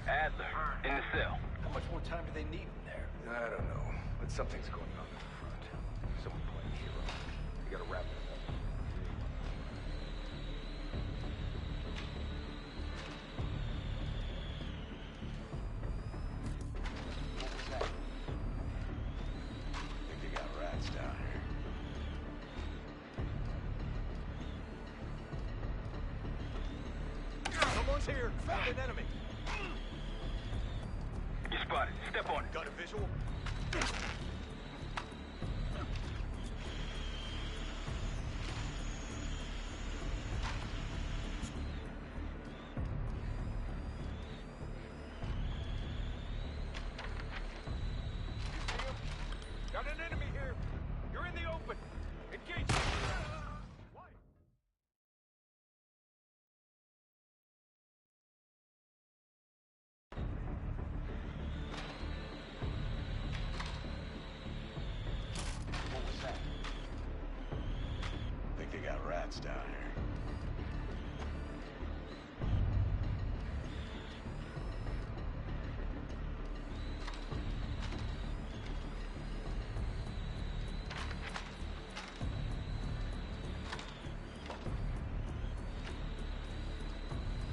Adler, in the cell. How much more time do they need in there? I don't know, but something's going on at the front. Someone playing hero. We gotta wrap this up. What was that? I think they got rats down here. Someone's here! Found an enemy! You spotted. Step on it. Got a visual? Got an enemy here! You're in the open! Engage! What? What was that? I think they got rats down here.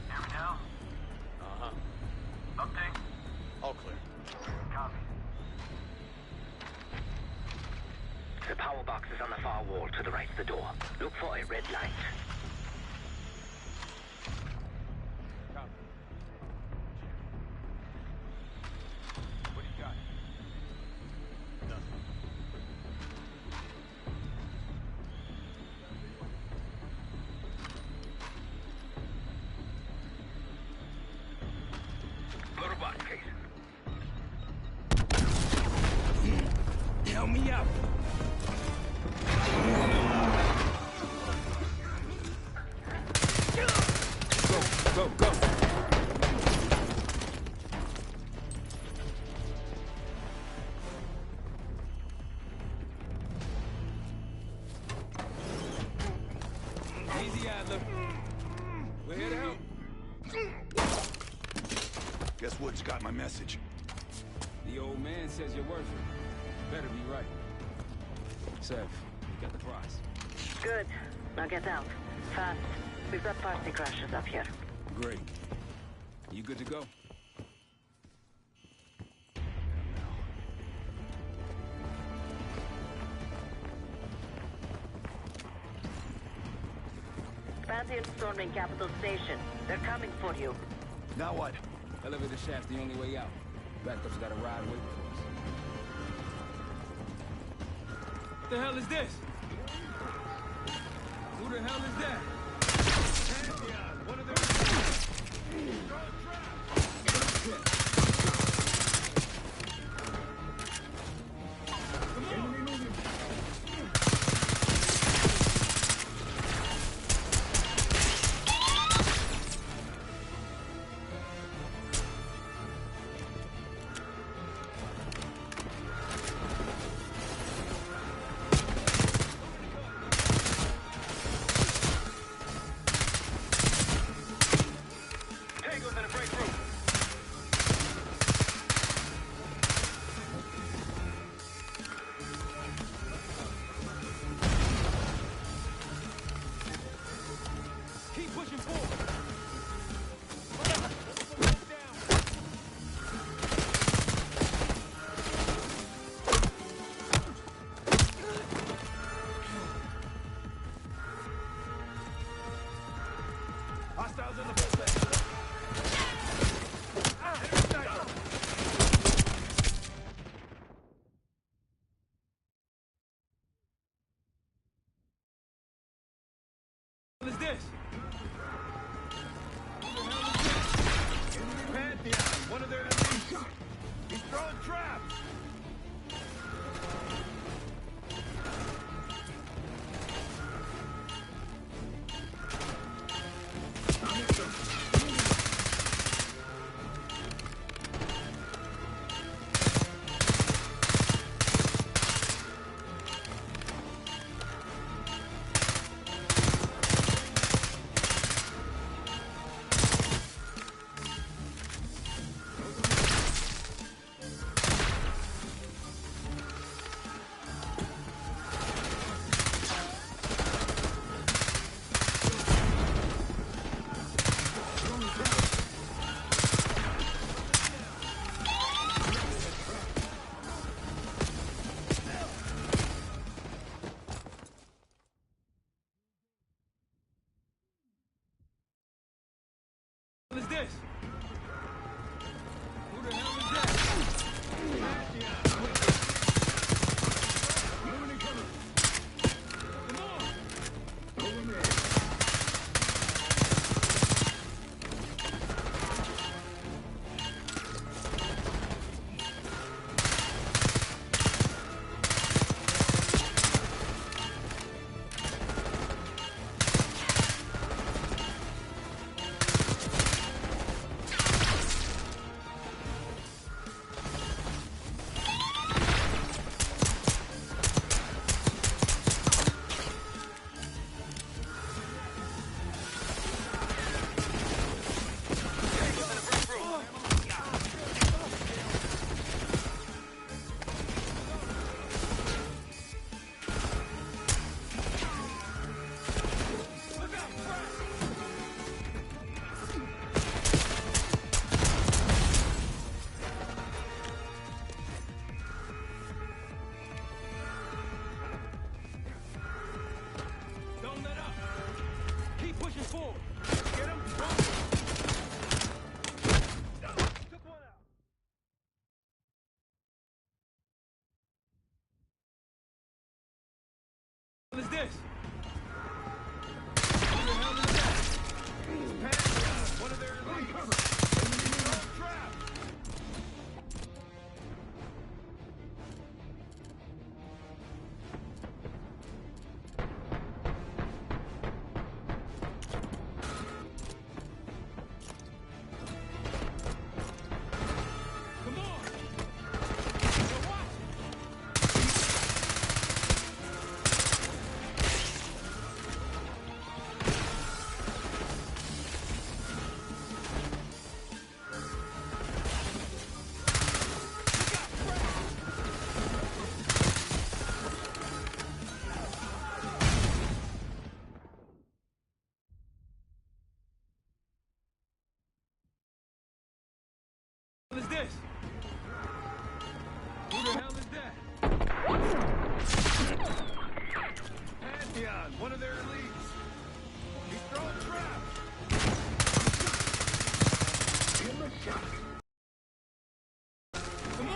Hear me now? Uh-huh. Update. All clear. Copy. The power box is on the far wall to the right of the door. Look for a red light. Copy. What do you got? Nothing. Load a box case. Help me out! Go, go, go! Easy, Adler. We're here to help. Guess Wood's got my message. The old man says you're worth it. Better be right. Sev, you got the prize. Good. Now get out. Fast. We've got party crashers up here. Great. You good to go? Pantheon storming Capital Station. They're coming for you. Now what? Elevator shaft's the only way out. Backup's got a ride waiting for us. What the hell is this? Who the hell is that? Pantheon! One of their... Throw a trap! Hostiles in the bullpen. What is this? Who the hell is this? What is this? Who the hell is that? It's Pantheon, one of their elites. Don't trap! What is this? Who the hell is that? Pantheon, one of their elites. He's throwing traps. Give him a shot. Come on!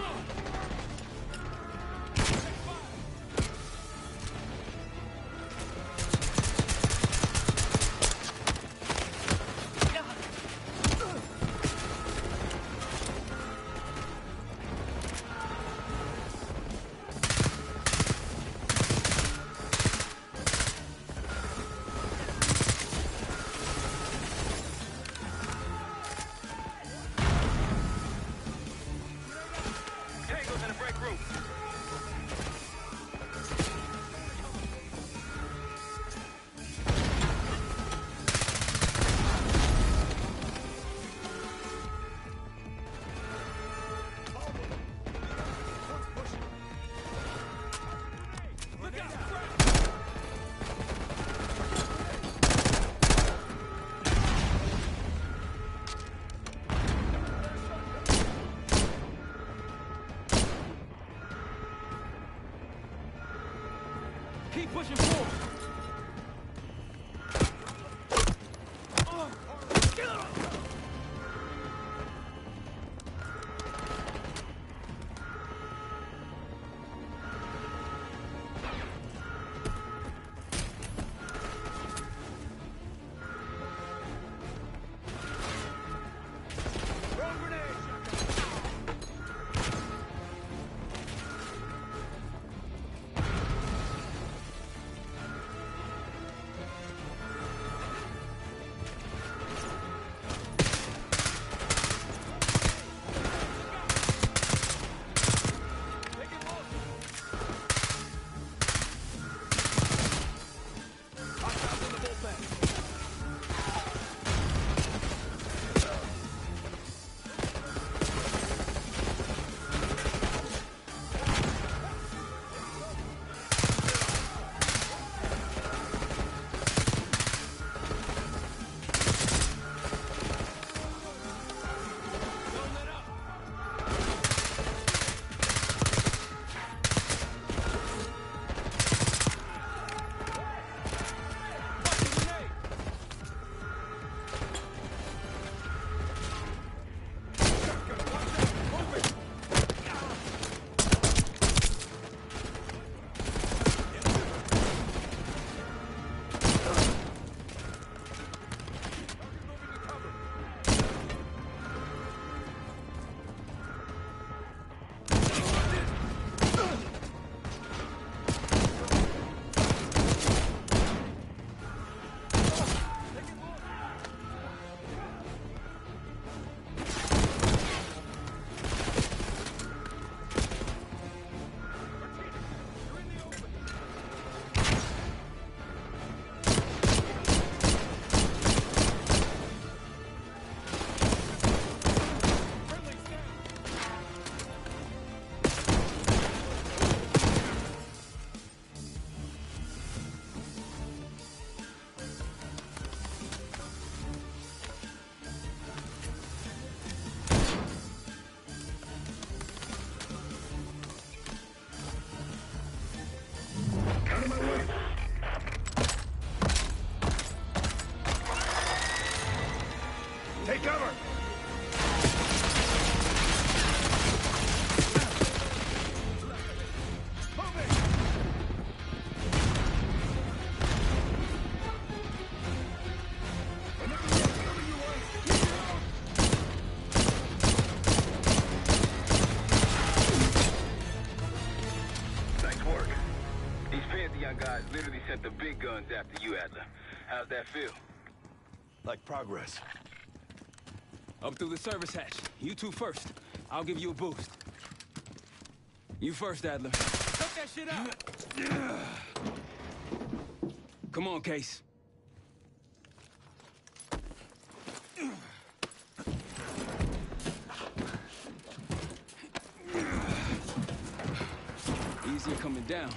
Keep pushing forward. Pantheon guys literally sent the big guns after you, Adler. How's that feel? Like progress. Up through the service hatch. You two first. I'll give you a boost. You first, Adler. Cut that shit out! Come on, Case. Easier coming down.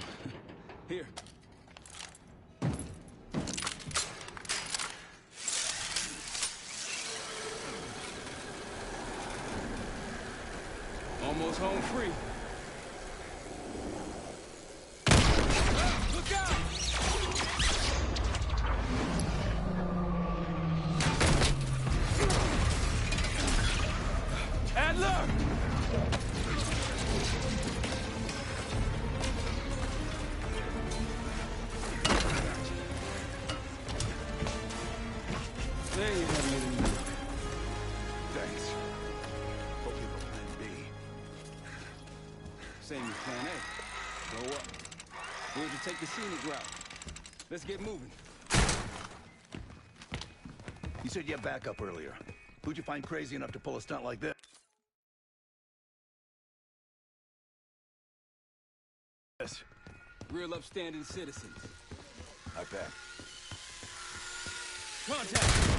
Here. Almost home free. Look out! Adler! There you have it. Thanks. Hope you have a plan B. Same as plan A. Go up. We'll just take the scenic route. Let's get moving. You said you had backup earlier. Who'd you find crazy enough to pull a stunt like this? Yes. Real upstanding citizens. I bet. Contact!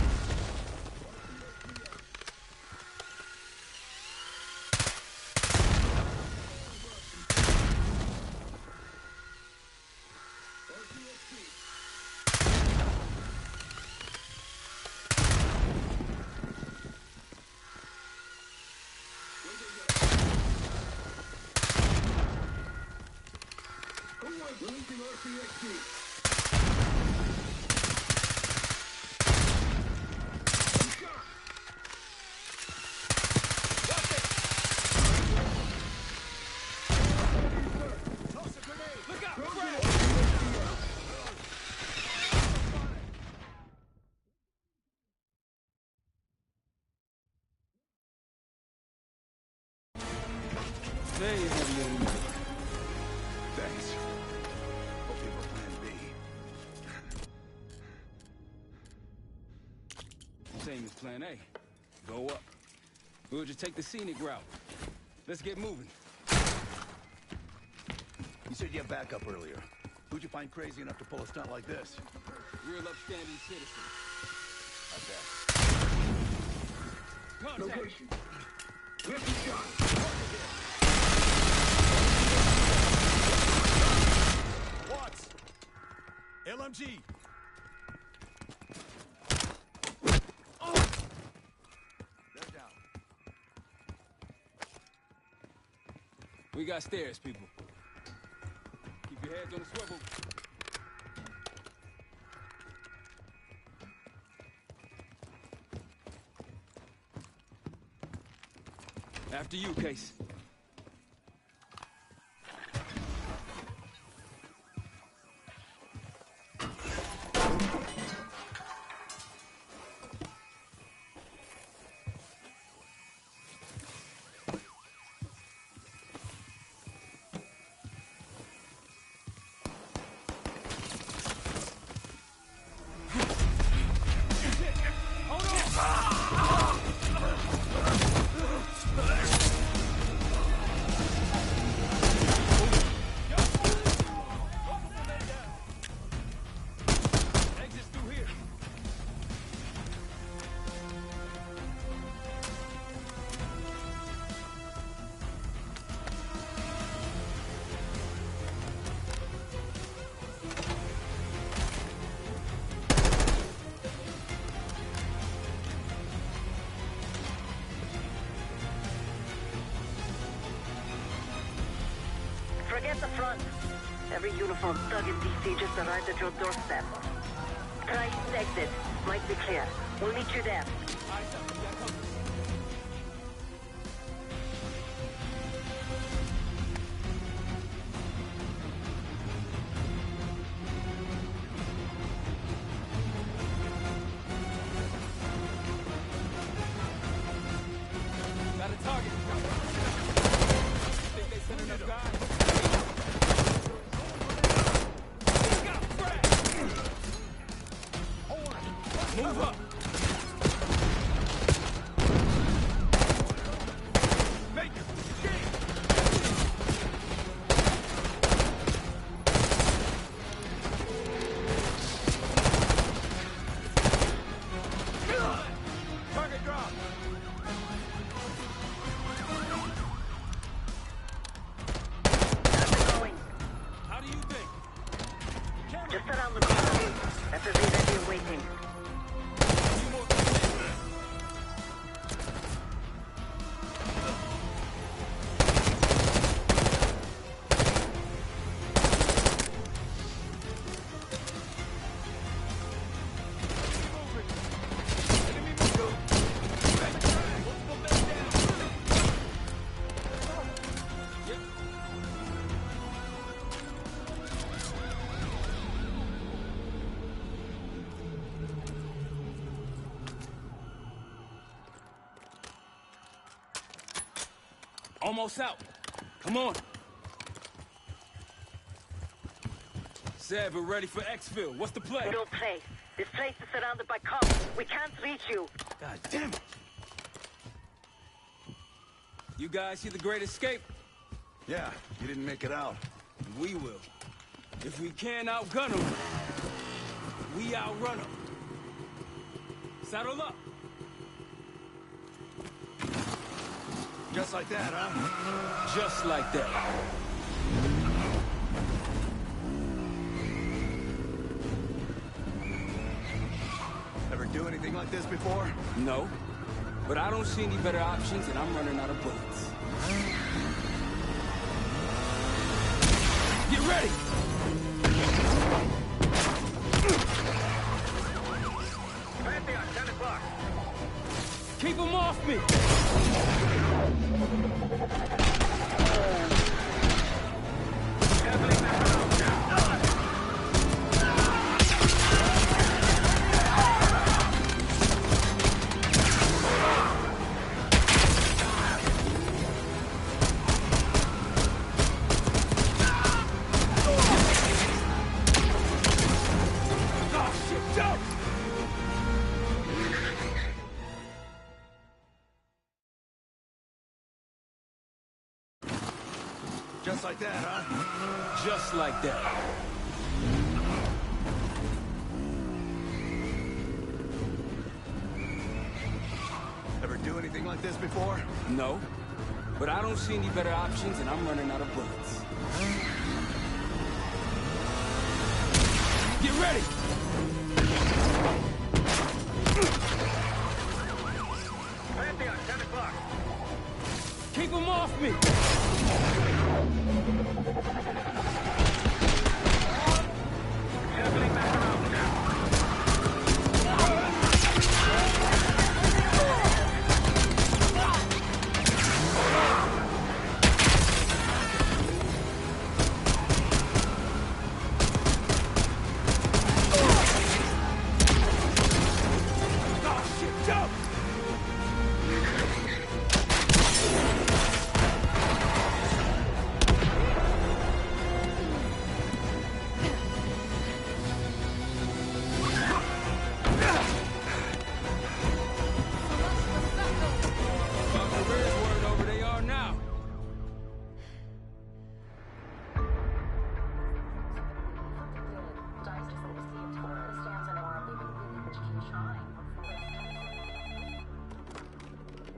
There you have it. Thanks. Hope you have a plan B. Same as plan A. Go up. We'll just take the scenic route. Let's get moving. You said you had backup earlier. Who'd you find crazy enough to pull a stunt like this? Real upstanding citizens. I bet. Contact! Location. Listen shot. Watts! LMG! They're down. We got stairs, people. Keep your heads on the swivel. After you, Case. Forget the front. Every uniform thug in DC just arrived at your doorstep. Try east exit. Might be clear. We'll meet you there. Got a target. Think they sent enough guys? Just around the corner. FFA ready and waiting. Almost out. Come on. Said we're ready for exfil. What's the play? No play. This place is surrounded by cops. We can't reach you. God damn it. You guys see the Great Escape? Yeah, you didn't make it out. We will. If we can't outgun them, we outrun them. Saddle up. Just like that, huh? Just like that. Ever do anything like this before? No. But I don't see any better options, and I'm running out of bullets. Get ready! Pantheon, 10 o'clock. Keep them off me! Just like that, huh? Just like that. Ever do anything like this before? No. But I don't see any better options, and I'm running out of bullets. Get ready! Pantheon, 10 o'clock. Keep them off me! Circling back around now. Oh, shit, jump!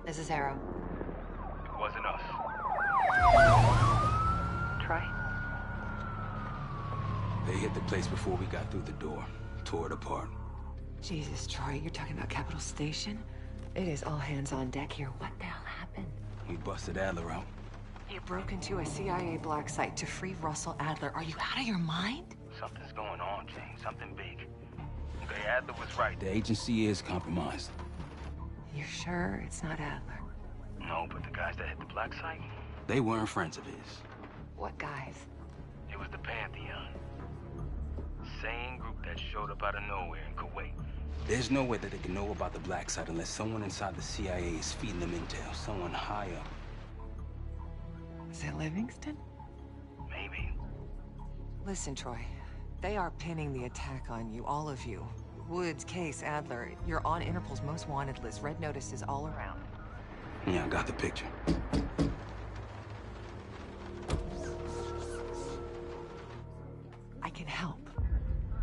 This is Arrow. It wasn't us. Troy? They hit the place before we got through the door. Tore it apart. Jesus, Troy, you're talking about Capital Station? It is all hands on deck here. What the hell happened? We busted Adler out. You broke into a CIA black site to free Russell Adler. Are you out of your mind? Something's going on, Jane. Something big. Okay, Adler was right. The agency is compromised. You're sure it's not Adler? No, but the guys that hit the black site? They weren't friends of his. What guys? It was the Pantheon. Same group that showed up out of nowhere in Kuwait. There's no way that they can know about the black site unless someone inside the CIA is feeding them intel. Someone high up. Is it Livingston? Maybe. Listen, Troy. They are pinning the attack on you, all of you. Woods, Case, Adler. You're on Interpol's most wanted list. Red notices all around. Yeah, I got the picture. I can help.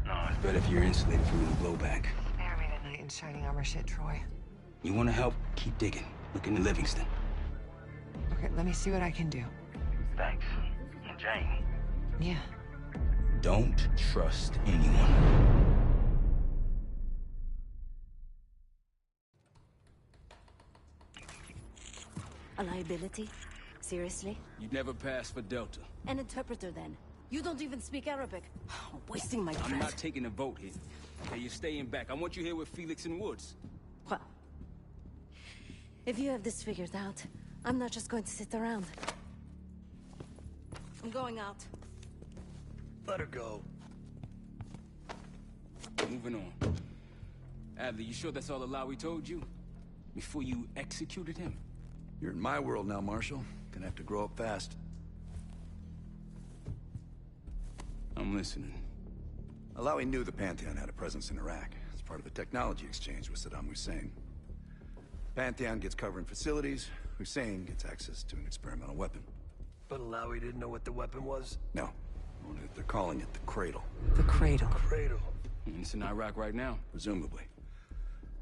No, it's better if you're insulated from the blowback. Spare me the knight in shining armor shit, Troy. You want to help? Keep digging. Look into Livingston. Okay, let me see what I can do. Thanks. And Jane. Yeah. Don't trust anyone. A liability? Seriously? You'd never pass for Delta. An interpreter, then. You don't even speak Arabic. Wasting my breath. I'm not taking a vote here. Okay, you're staying back. I want you here with Felix and Woods. Well, if you have this figured out, I'm not just going to sit around. I'm going out. Let her go. Moving on. Adler, you sure that's all Alawi told you? Before you executed him? You're in my world now, Marshal. Gonna have to grow up fast. I'm listening. Alawi knew the Pantheon had a presence in Iraq. It's part of a technology exchange with Saddam Hussein. Pantheon gets cover in facilities. Hussein gets access to an experimental weapon. But Alawi didn't know what the weapon was? No. Only that they're calling it the Cradle. The Cradle. Cradle. It's in Iraq right now? Presumably.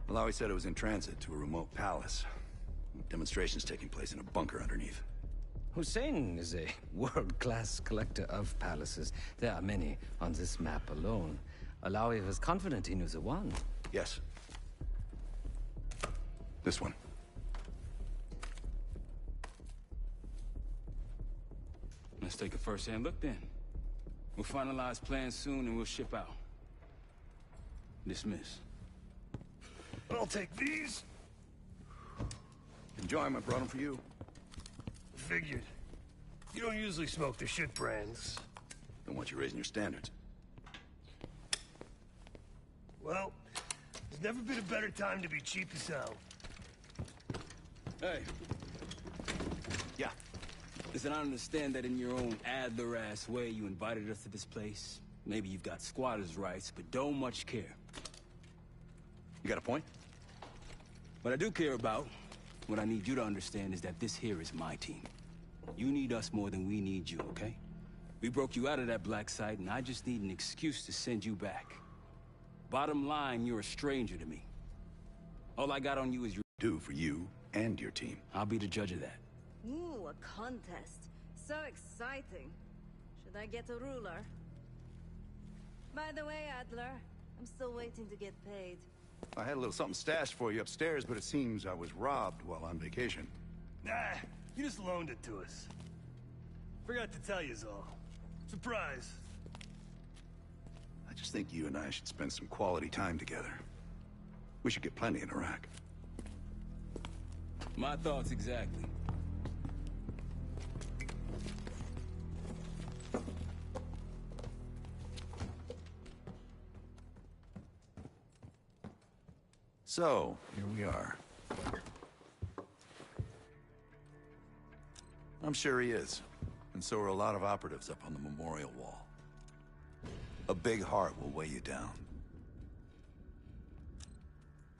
Alawi said it was in transit to a remote palace. Demonstrations taking place in a bunker underneath. Hussein is a world-class collector of palaces. There are many on this map alone. Alawi was confident he knew the one. Yes. This one. Let's take a first-hand look then. We'll finalize plans soon and we'll ship out. Dismiss. I'll take these. Enjoy them. I brought them for you. Figured. You don't usually smoke the shit brands. Don't want you raising your standards. Well, there's never been a better time to be cheap as hell. Hey. Yeah. Listen, I understand that in your own Adler-ass way you invited us to this place. Maybe you've got squatters' rights, but don't much care. You got a point? What I do care about, what I need you to understand is that this here is my team. You need us more than we need you, okay? We broke you out of that black site, and I just need an excuse to send you back. Bottom line, you're a stranger to me. All I got on you is your... Do for you and your team. I'll be the judge of that. Ooh, a contest. So exciting. Should I get a ruler? By the way, Adler, I'm still waiting to get paid. I had a little something stashed for you upstairs, but it seems I was robbed while on vacation. Nah, you just loaned it to us. Forgot to tell you's all. Surprise. I just think you and I should spend some quality time together. We should get plenty in Iraq. My thoughts exactly. So, here we are. I'm sure he is. And so are a lot of operatives up on the memorial wall. A big heart will weigh you down.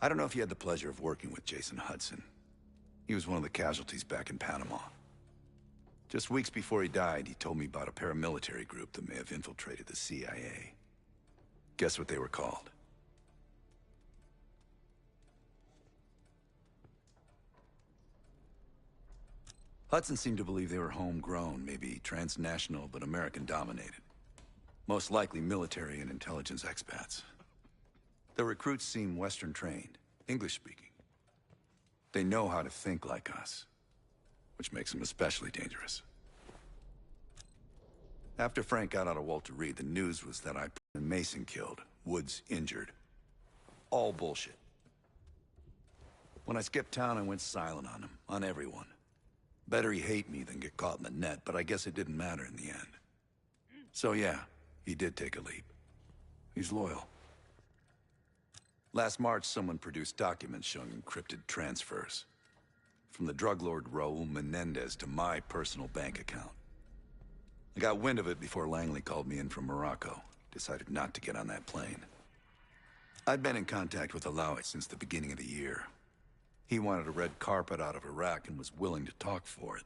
I don't know if you had the pleasure of working with Jason Hudson. He was one of the casualties back in Panama. Just weeks before he died, he told me about a paramilitary group that may have infiltrated the CIA. Guess what they were called? Hudson seemed to believe they were homegrown, maybe transnational, but American-dominated. Most likely military and intelligence expats. The recruits seem Western-trained, English-speaking. They know how to think like us, which makes them especially dangerous. After Frank got out of Walter Reed, the news was that Mason killed, Woods injured. All bullshit. When I skipped town, I went silent on him, on everyone. Better he hate me than get caught in the net, but I guess it didn't matter in the end. So yeah, he did take a leap. He's loyal. Last March, someone produced documents showing encrypted transfers. From the drug lord Raul Menendez to my personal bank account. I got wind of it before Langley called me in from Morocco. Decided not to get on that plane. I'd been in contact with Alawi since the beginning of the year. He wanted a red carpet out of Iraq and was willing to talk for it.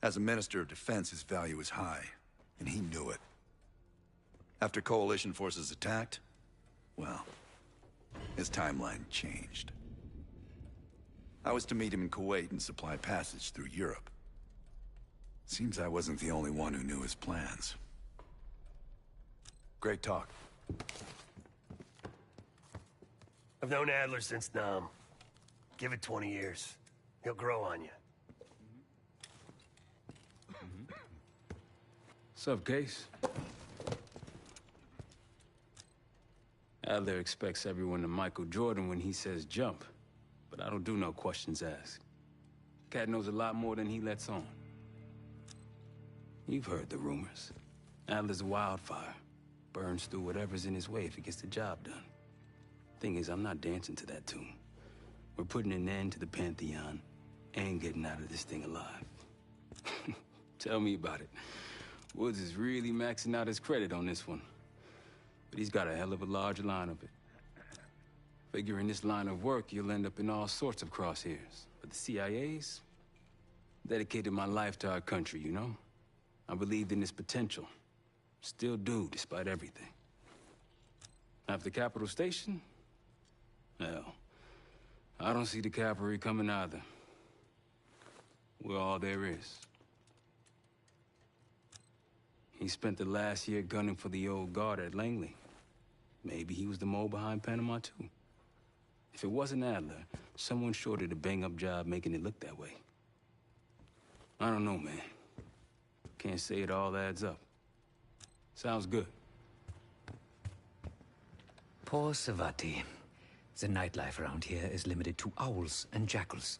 As a Minister of Defense, his value is high, and he knew it. After coalition forces attacked, well, his timeline changed. I was to meet him in Kuwait and supply passage through Europe. Seems I wasn't the only one who knew his plans. Great talk. I've known Adler since Nam. Give it 20 years. He'll grow on you. Sup, Case? Adler expects everyone to Michael Jordan when he says jump, but I don't do no questions asked. Cat knows a lot more than he lets on. You've heard the rumors. Adler's a wildfire. Burns through whatever's in his way if he gets the job done. Thing is, I'm not dancing to that tune. We're putting an end to the Pantheon and getting out of this thing alive. Tell me about it. Woods is really maxing out his credit on this one. But he's got a hell of a large line of it. Figure in this line of work, you'll end up in all sorts of crosshairs. But the CIA's dedicated my life to our country, you know? I believed in its potential. Still do, despite everything. After Capital Station? Hell, I don't see the cavalry coming either. We're all there is. He spent the last year gunning for the old guard at Langley. Maybe he was the mole behind Panama, too. If it wasn't Adler, someone sure did a bang-up job making it look that way. I don't know, man. Can't say it all adds up. Sounds good. Poor Savati. The nightlife around here is limited to owls and jackals.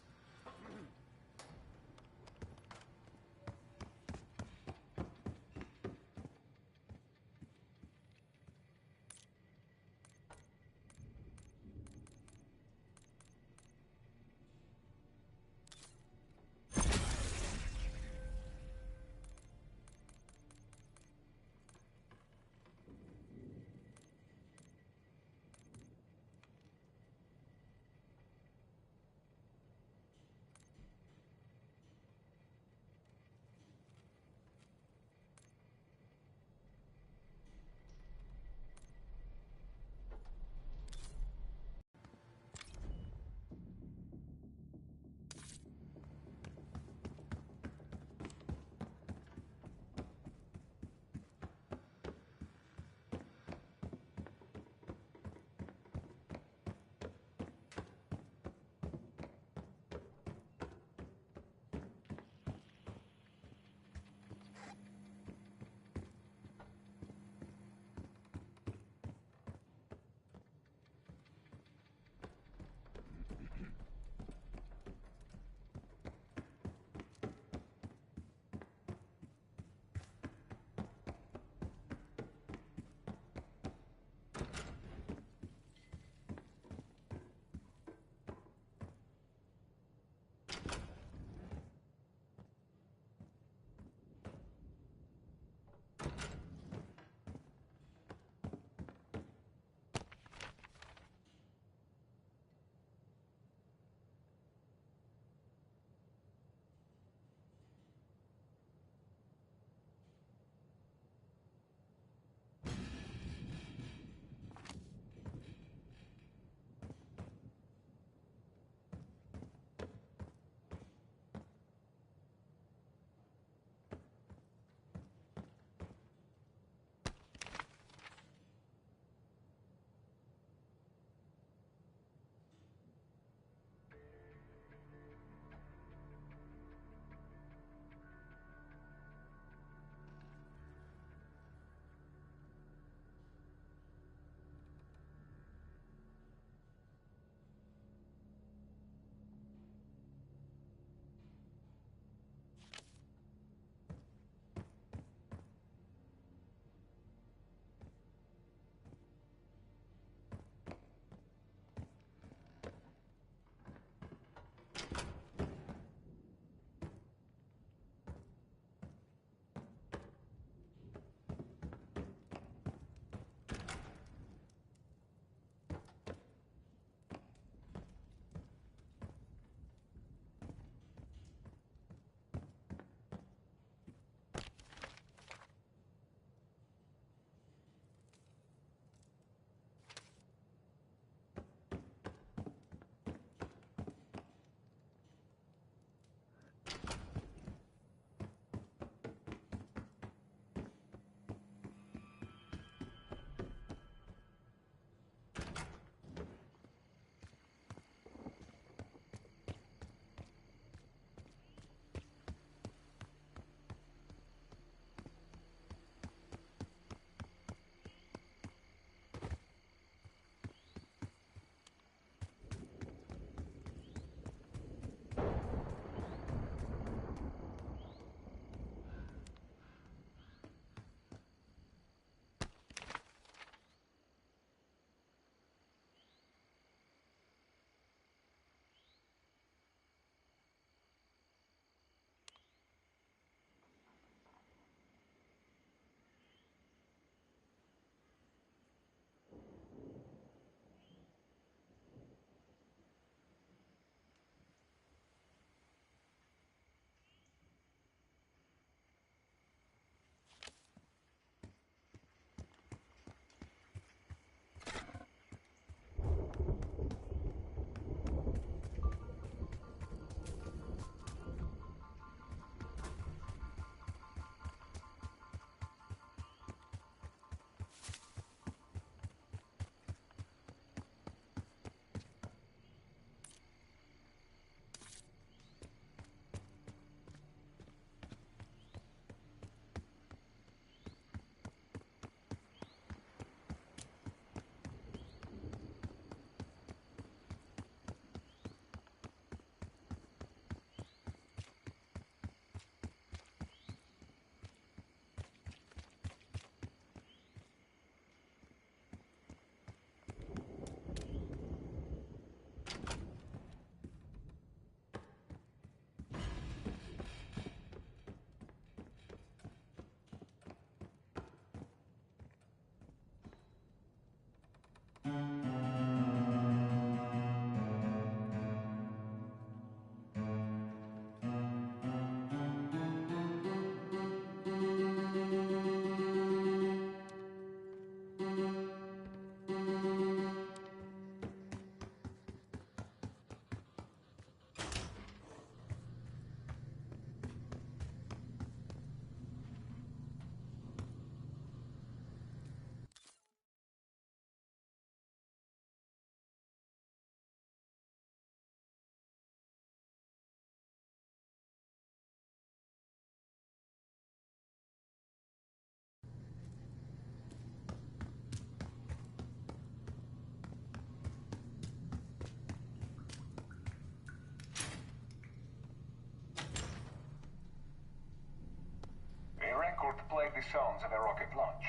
played the sounds of a rocket launch.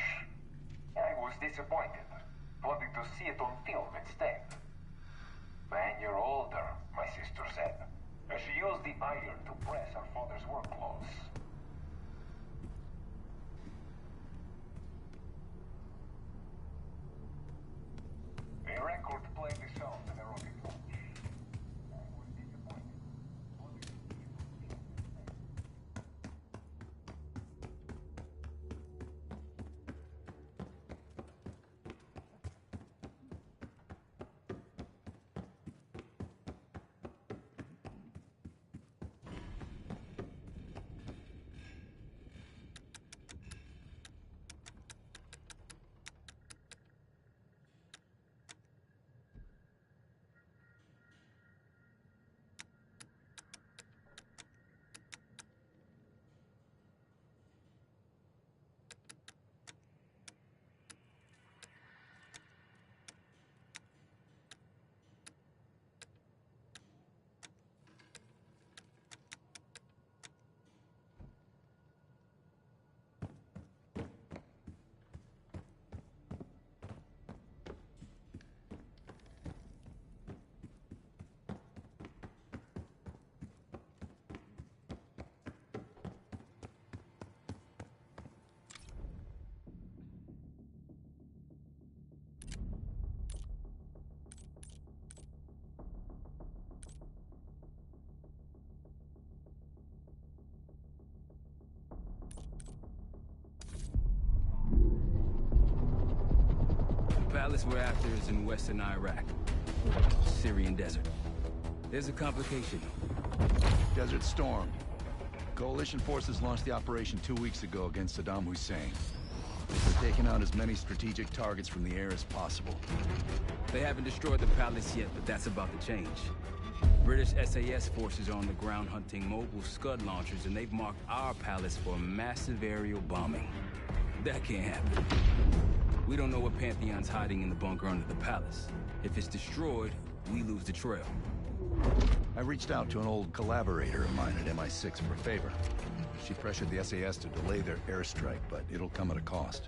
I was disappointed. Wanted to see it on film instead. When you're older, my sister said. As she used the iron to press her father's work clothes. A record played the sounds of a rocket launch. I was disappointed. Palace we're after is in western Iraq. Syrian desert. There's a complication. Desert Storm. Coalition forces launched the operation 2 weeks ago against Saddam Hussein. They're taking out as many strategic targets from the air as possible. They haven't destroyed the palace yet, but that's about to change. British SAS forces are on the ground hunting mobile Scud launchers, and they've marked our palace for massive aerial bombing. That can't happen. We don't know what Pantheon's hiding in the bunker under the palace. If it's destroyed, we lose the trail. I reached out to an old collaborator of mine at MI6 for a favor. She pressured the SAS to delay their airstrike, but it'll come at a cost.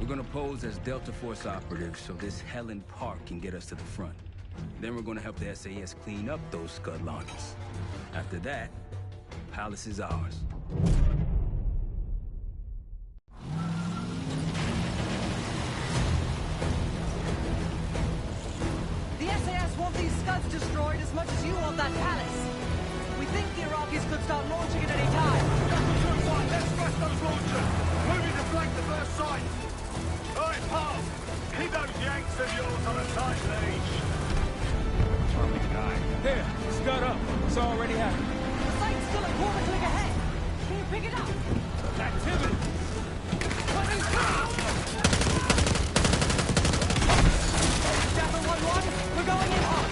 We're gonna pose as Delta Force operatives so this Helen Park can get us to the front. Then we're gonna help the SAS clean up those Scud launchers. After that, Palace is ours. The SAS want these Scuds destroyed as much as you want that palace. We think the Iraqis could start launching at any time. Let's press those launchers! Moving to flank the first site! Alright, pal! Keep those Yanks of yours on a tight leash! Here, Scud up. It's already happening. The site's still a quarter click ahead. Can you pick it up? Activity! Chapter 1-1, we're going in hot.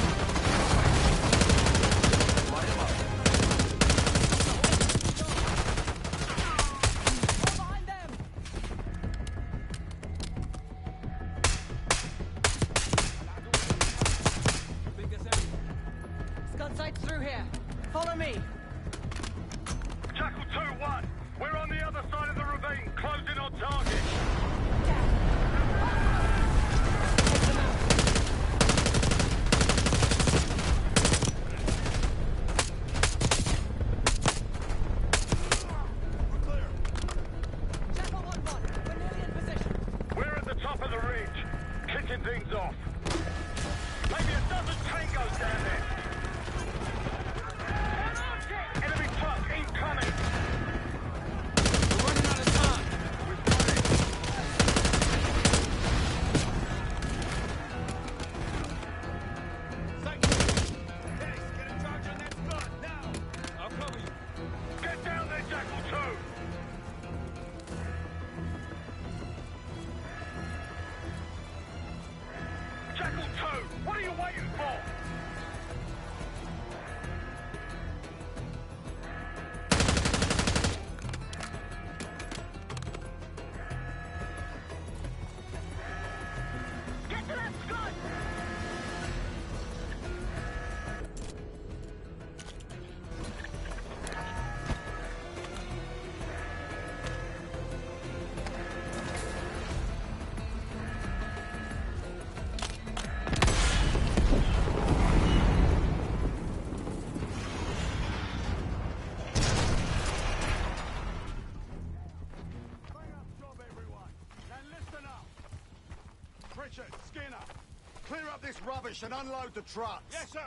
up this rubbish and unload the trucks. Yes, sir.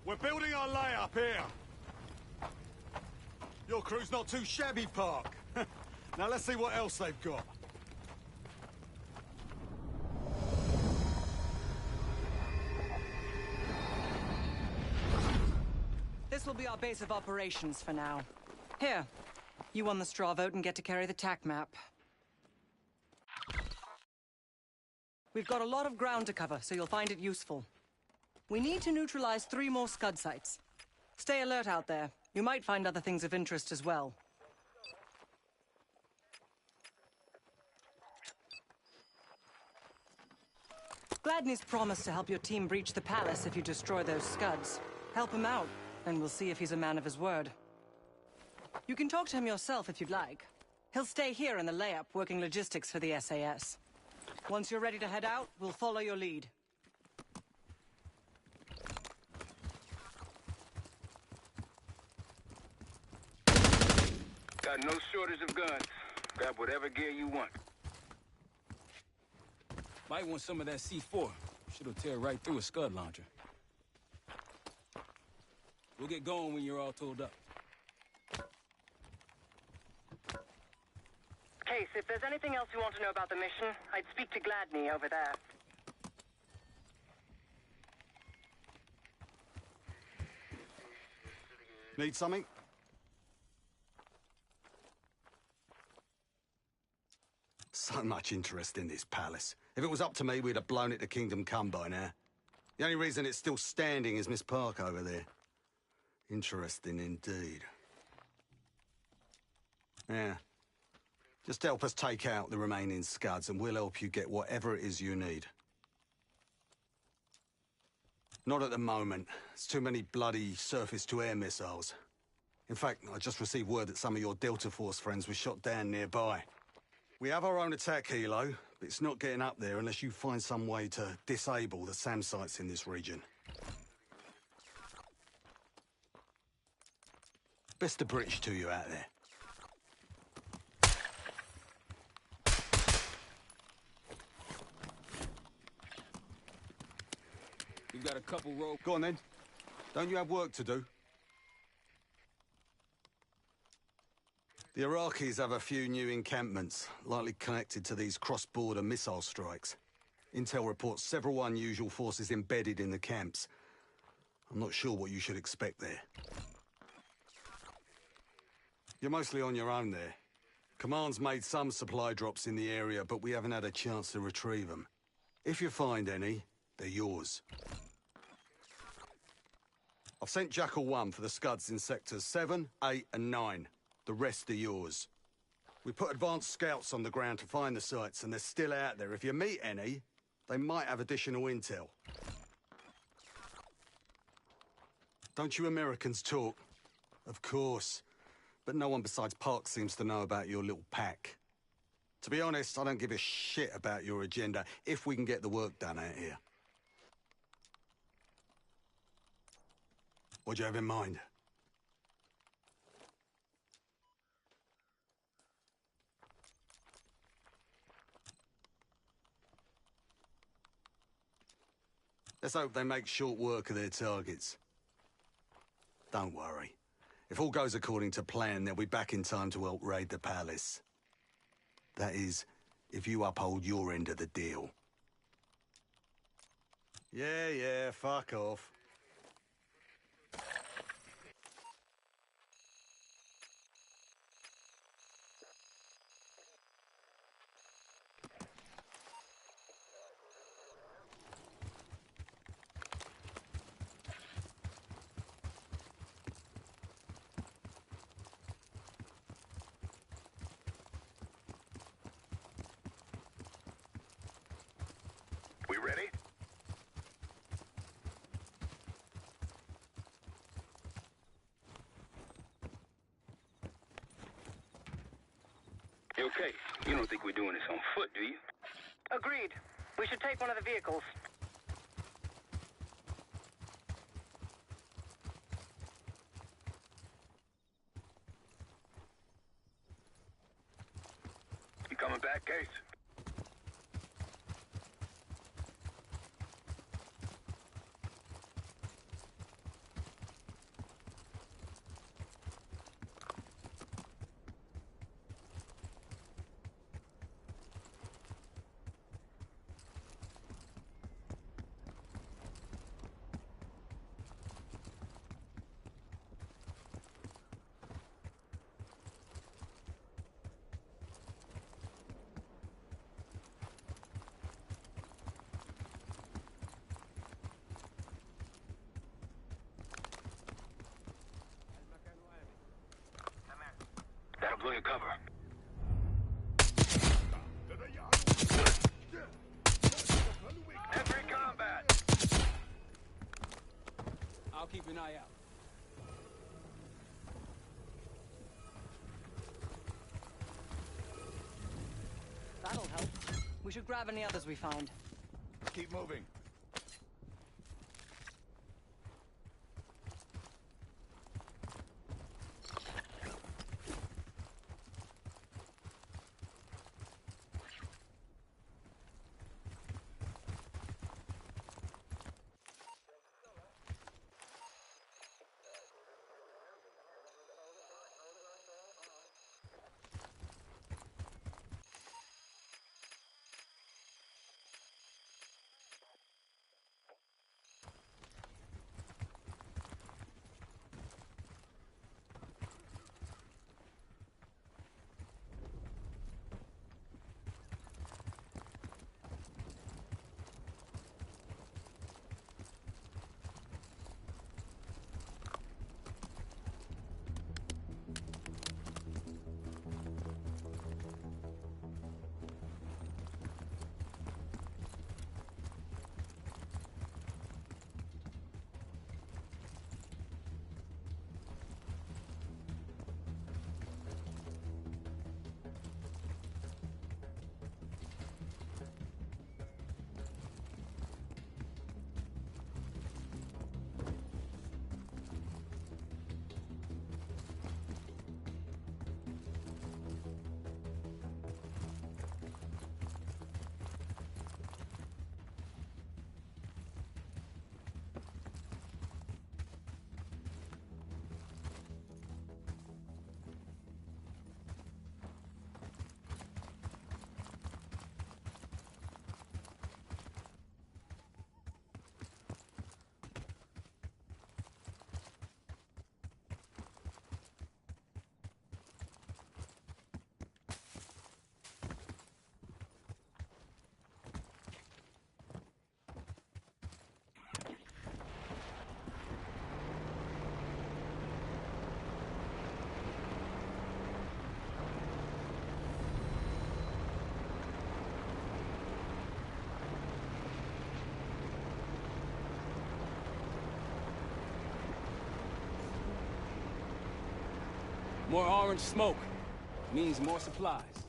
We're building our layup here. Your crew's not too shabby, Park. Now let's see what else they've got. This will be our base of operations for now. Here, you won the straw vote and get to carry the TAC map. We've got a lot of ground to cover, so you'll find it useful. We need to neutralize 3 more Scud sites. Stay alert out there. You might find other things of interest as well. Gladney's promised to help your team breach the palace if you destroy those Scuds. Help him out, and we'll see if he's a man of his word. You can talk to him yourself if you'd like. He'll stay here in the layup, working logistics for the SAS. Once you're ready to head out, we'll follow your lead. Got no shortage of guns. Grab whatever gear you want. Might want some of that C4. Shit'll tear right through a Scud launcher. We'll get going when you're all tooled up. Case, if there's anything else you want to know about the mission, I'd speak to Gladney over there. Need something? So much interest in this palace. If it was up to me, we'd have blown it to Kingdom Come by now. The only reason it's still standing is Miss Park over there. Interesting indeed. Yeah. Just help us take out the remaining Scuds and we'll help you get whatever it is you need. Not at the moment. It's too many bloody surface-to-air missiles. In fact, I just received word that some of your Delta Force friends were shot down nearby. We have our own attack helo, but it's not getting up there unless you find some way to disable the SAM sites in this region. Best of British to you out there. We've got a couple road... Go on then. Don't you have work to do? The Iraqis have a few new encampments, likely connected to these cross-border missile strikes. Intel reports several unusual forces embedded in the camps. I'm not sure what you should expect there. You're mostly on your own there. Command's made some supply drops in the area, but we haven't had a chance to retrieve them. If you find any, they're yours. I've sent Jackal 1 for the Scuds in sectors 7, 8 and 9. The rest are yours. We put advanced scouts on the ground to find the sites, and they're still out there. If you meet any, they might have additional intel. Don't you Americans talk? Of course. But no one besides Park seems to know about your little pack. To be honest, I don't give a shit about your agenda if we can get the work done out here. What do you have in mind? Let's hope they make short work of their targets. Don't worry. If all goes according to plan, they'll be back in time to help raid the palace. That is, if you uphold your end of the deal. Yeah, fuck off. We ready? You okay? You don't think we're doing this on foot, do you? Agreed. We should take one of the vehicles. You coming back, Case? cover. Entry combat! I'll keep an eye out. That'll help. We should grab any others we find. Keep moving. More orange smoke means more supplies.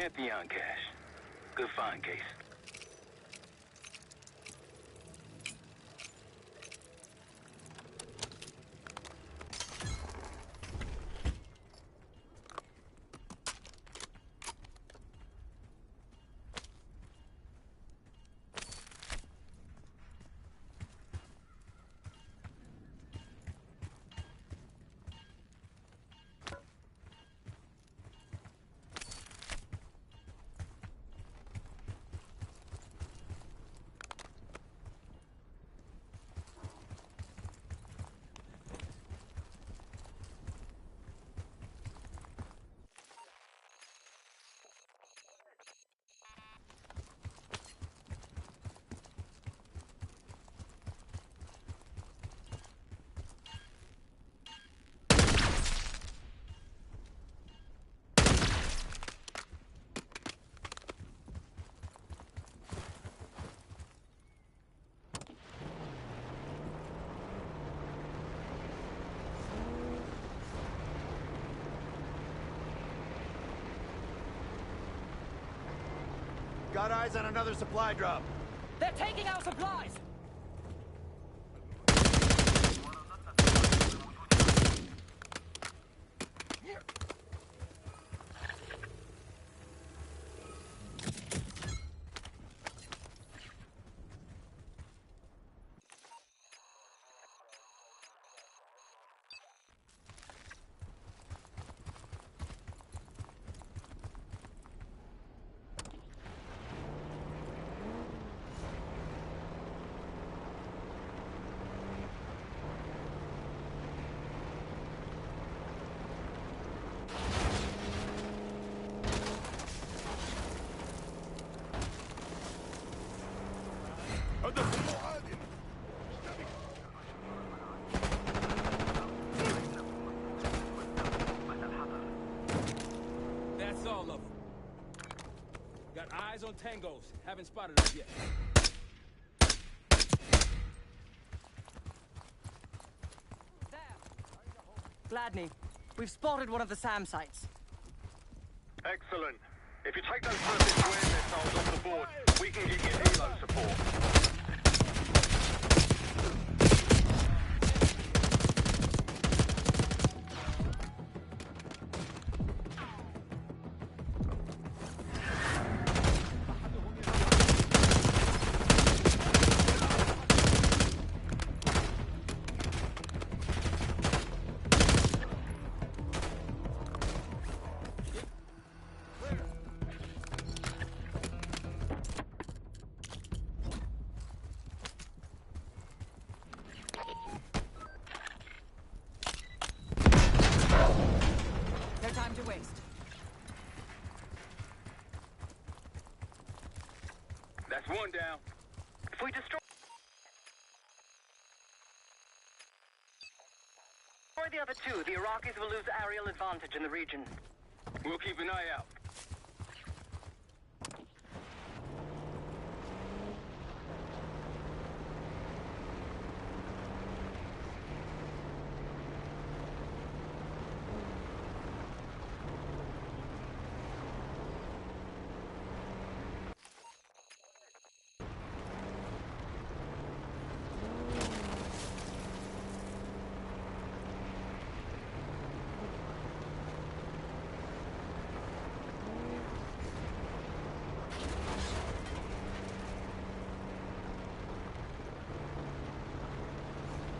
Pantheon cache. Good find, Case. Got eyes on another supply drop. They're taking our supplies! That's all of them. Got eyes on tangos. Haven't spotted us yet. Gladney, we've spotted one of the SAM sites. Excellent. If you take those surface to air missiles off the board, we can give you helo support. No time to waste. That's one down. If we destroy the other two, the Iraqis will lose aerial advantage in the region. We'll keep an eye out.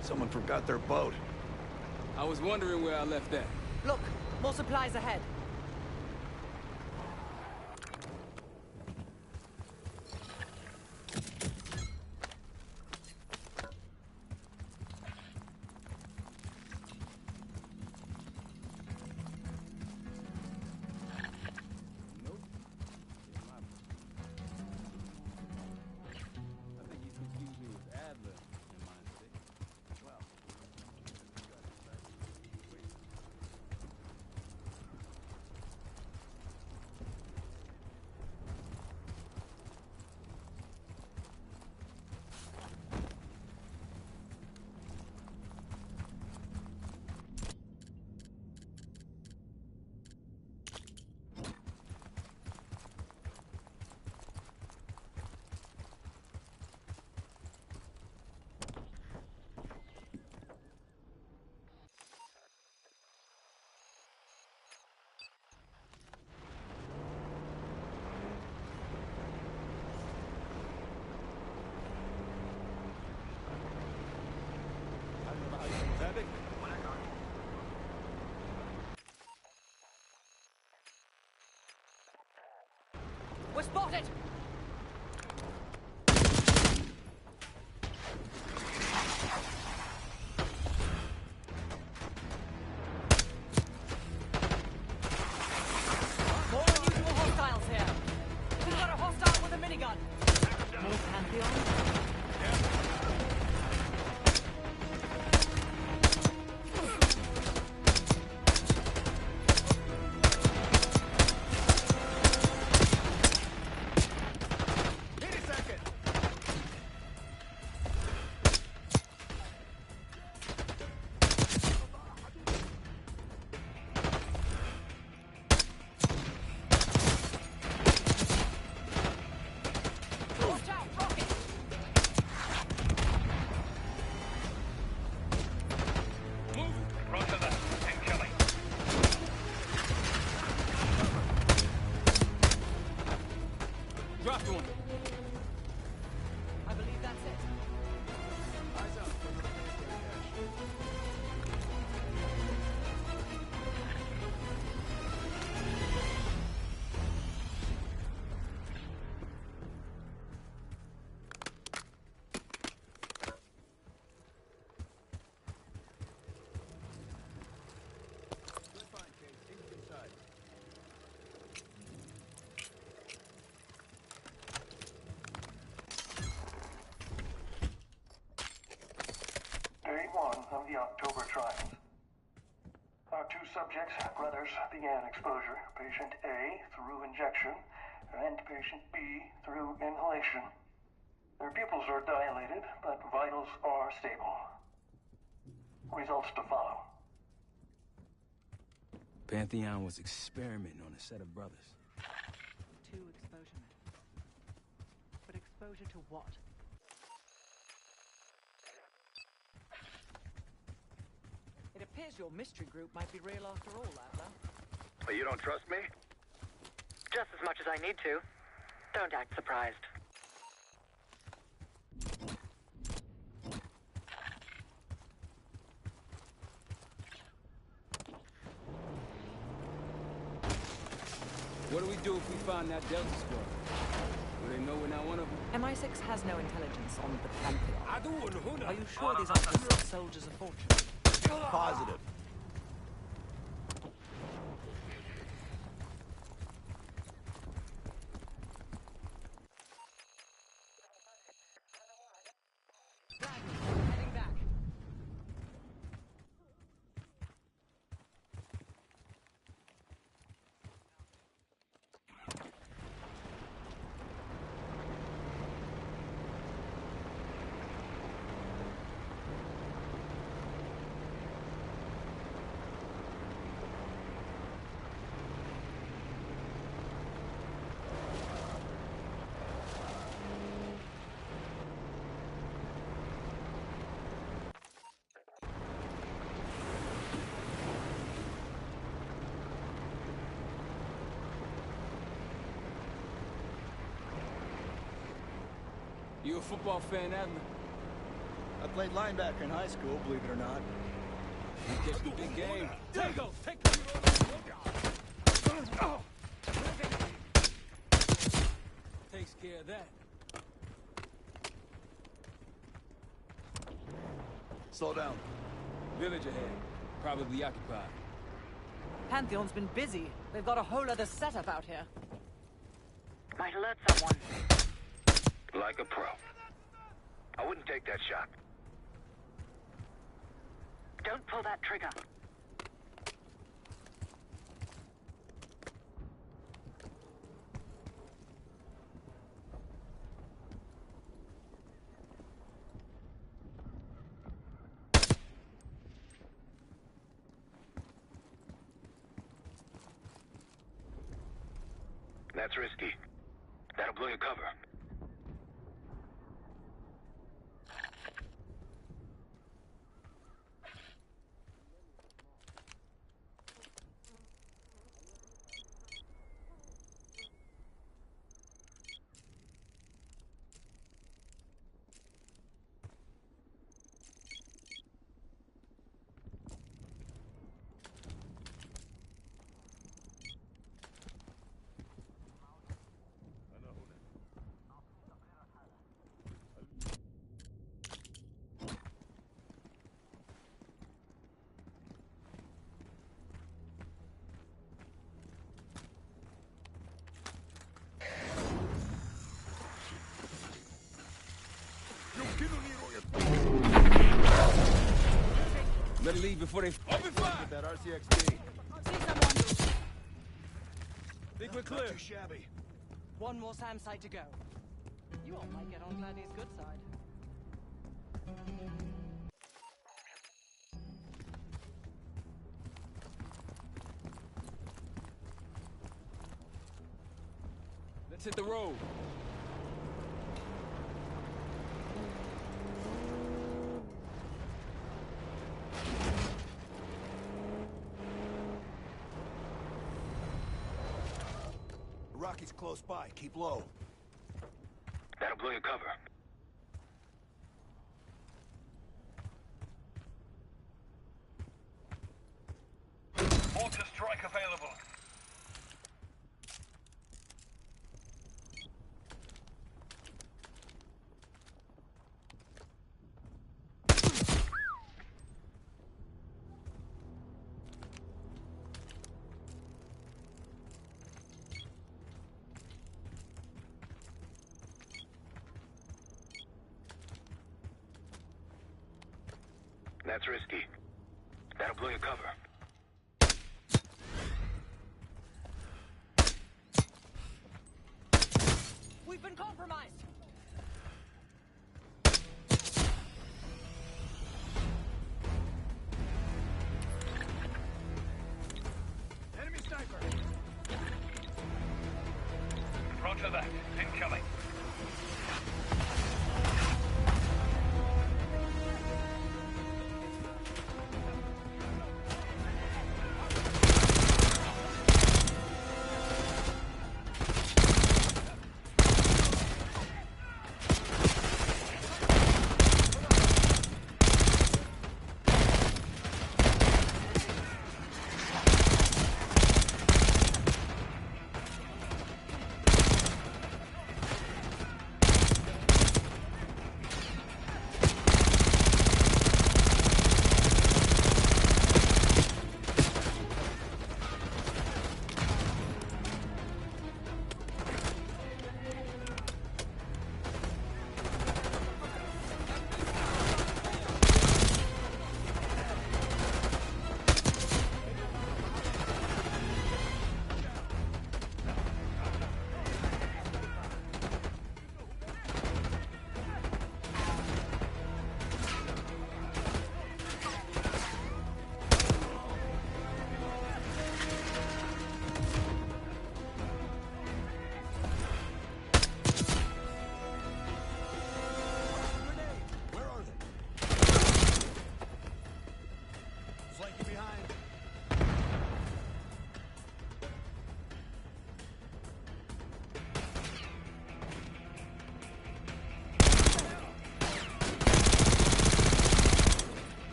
Someone forgot their boat. I was wondering where I left that. Look, more supplies ahead. Spotted! More unusual hostiles here. We've got a hostile with a minigun. More Pantheon? Dropped one. I believe that's it. Eyes out. Day one of the October trials. Our two subjects, brothers, began exposure. Patient A through injection, and patient B through inhalation. Their pupils are dilated, but vitals are stable. Results to follow. Pantheon was experimenting on a set of brothers. 2 exposure methods. But exposure to what? It appears your mystery group might be real after all, Adler. You don't trust me? Just as much as I need to. Don't act surprised. What do we do if we find that Delta squad? Do they know we're not one of them? MI6 has no intelligence on the Pantheon. Are you sure these aren't just soldiers of fortune? Positive. Heading back. You a football fan, Adler? I played linebacker in high school, believe it or not. You catch the big game. Tango, take Takes care of that. Slow down. Village ahead. Probably occupied. Pantheon's been busy. They've got a whole other setup out here. Might alert someone. Like a pro. I wouldn't take that shot. Don't pull that trigger. That's risky. That'll blow your cover. leave before they... Open fire! Get that RCXD. See someone. Think we're clear. Not too shabby. One more SAM site to go. You all might get on Gladney's good side. Let's hit the road. Rocky's close by. Keep low. That'll blow your cover. Mortar strike available. That's risky. That'll blow your cover. We've been compromised. Enemy sniper. Roger that. Incoming.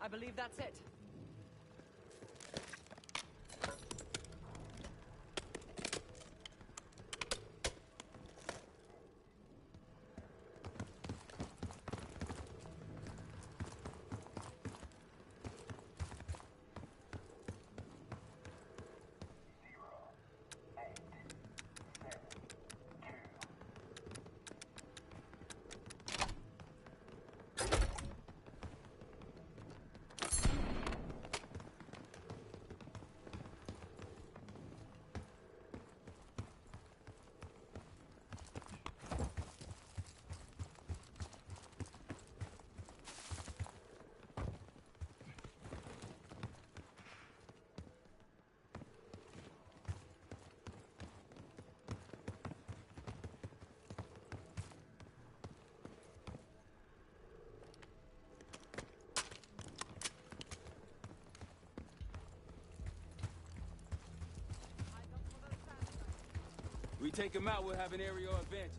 I believe that's it. take him out, we'll have an aerial advantage.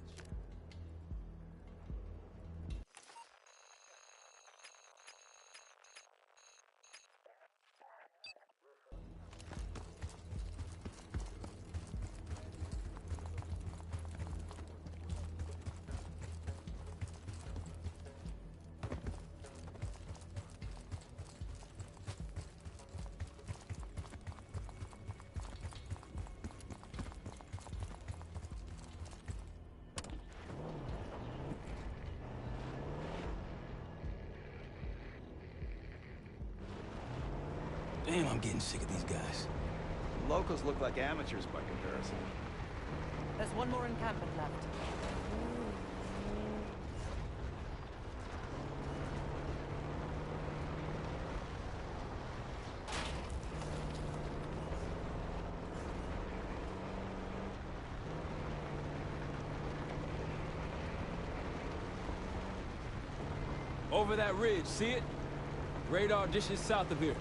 Damn, I'm getting sick of these guys. Locals look like amateurs by comparison. There's one more encampment left. Over that ridge, see it? Radar dishes south of here.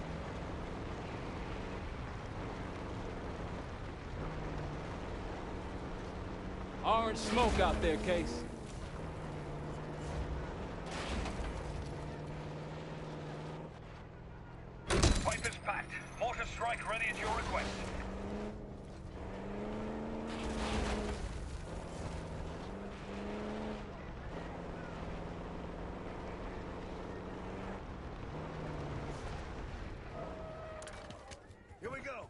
Orange smoke out there, Case. Pipe is packed. Mortar strike ready at your request. Here we go.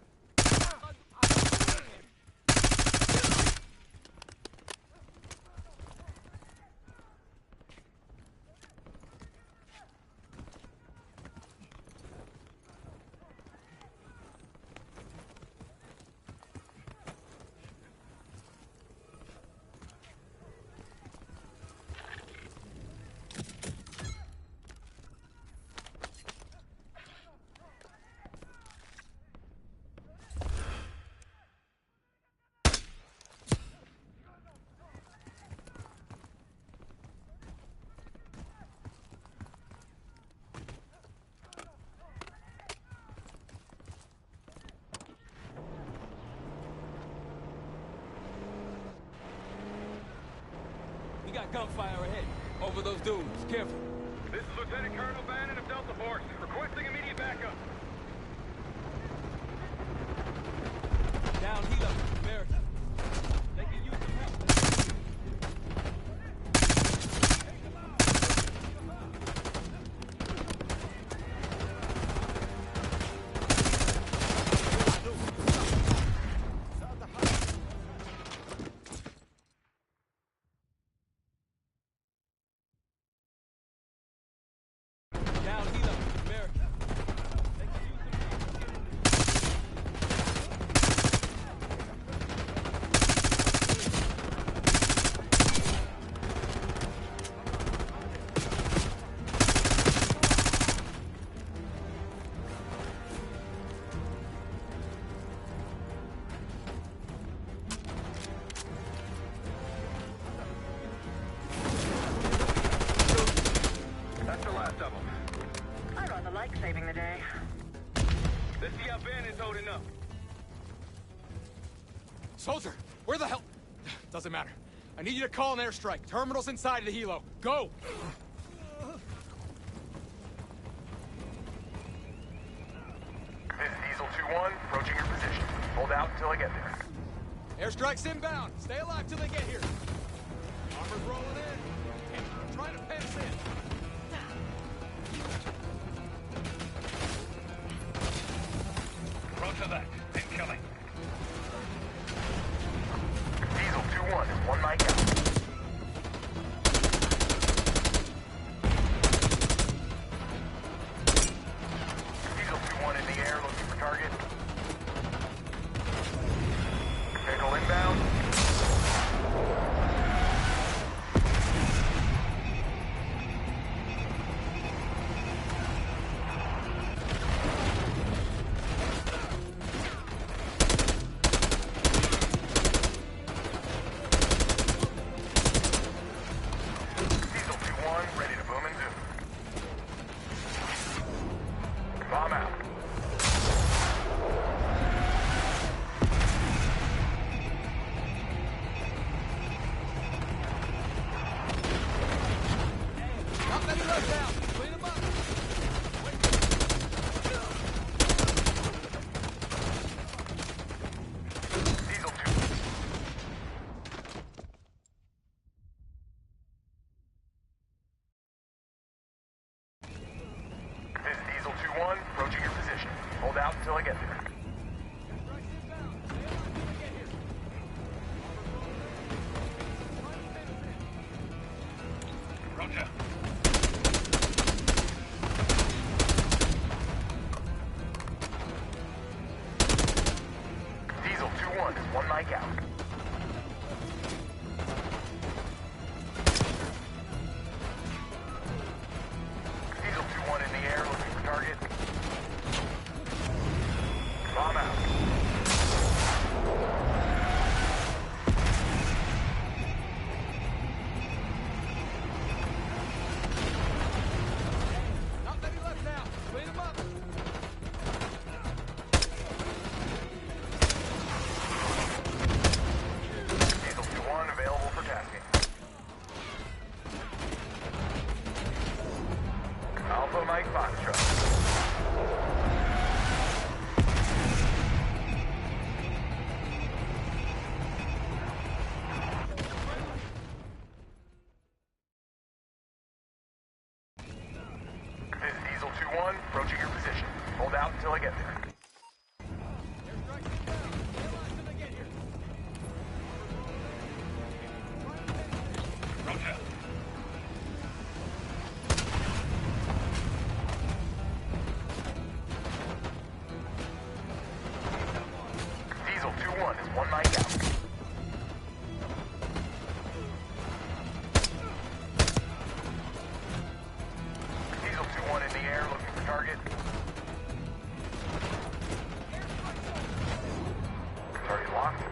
We got gunfire ahead. Over those dunes. Careful. This is Lieutenant Colonel Bannon of Delta Force, requesting immediate backup. Down Hilo, America. They can use some help. Down Hilo, America. They can use some help. That's the last of them. I rather like saving the day. Let's see how Bannon's holding up. Soldier, where the hell? Doesn't matter. I need you to call an airstrike. Terminal's inside of the helo. Go! This is Diesel 2-1, approaching your position. Hold out until I get there. Airstrike's inbound. Stay alive till they get here. Armor's rolling in. Hey, trying to pen us in. Roger that. Incoming. Diesel 2-1, one mic out. Diesel 2-1 in the air, looking for target. Vehicle inbound. Diesel 2-1, ready to boom and zoom. Bomb out. Hold out until I get there. Roger. Diesel 2-1 is one mic out. Diesel 2-1 in the air, looking for target. Bomb out. Not many left now. Clean them up. Diesel 2-1 available for tasking. Alpha Mike Foxtrot. This is Diesel 2-1, approaching your position. Hold out until I get there. Roger. Diesel 2-1 is one mic out. Diesel 2-1 in the air, looking for target. Target locked.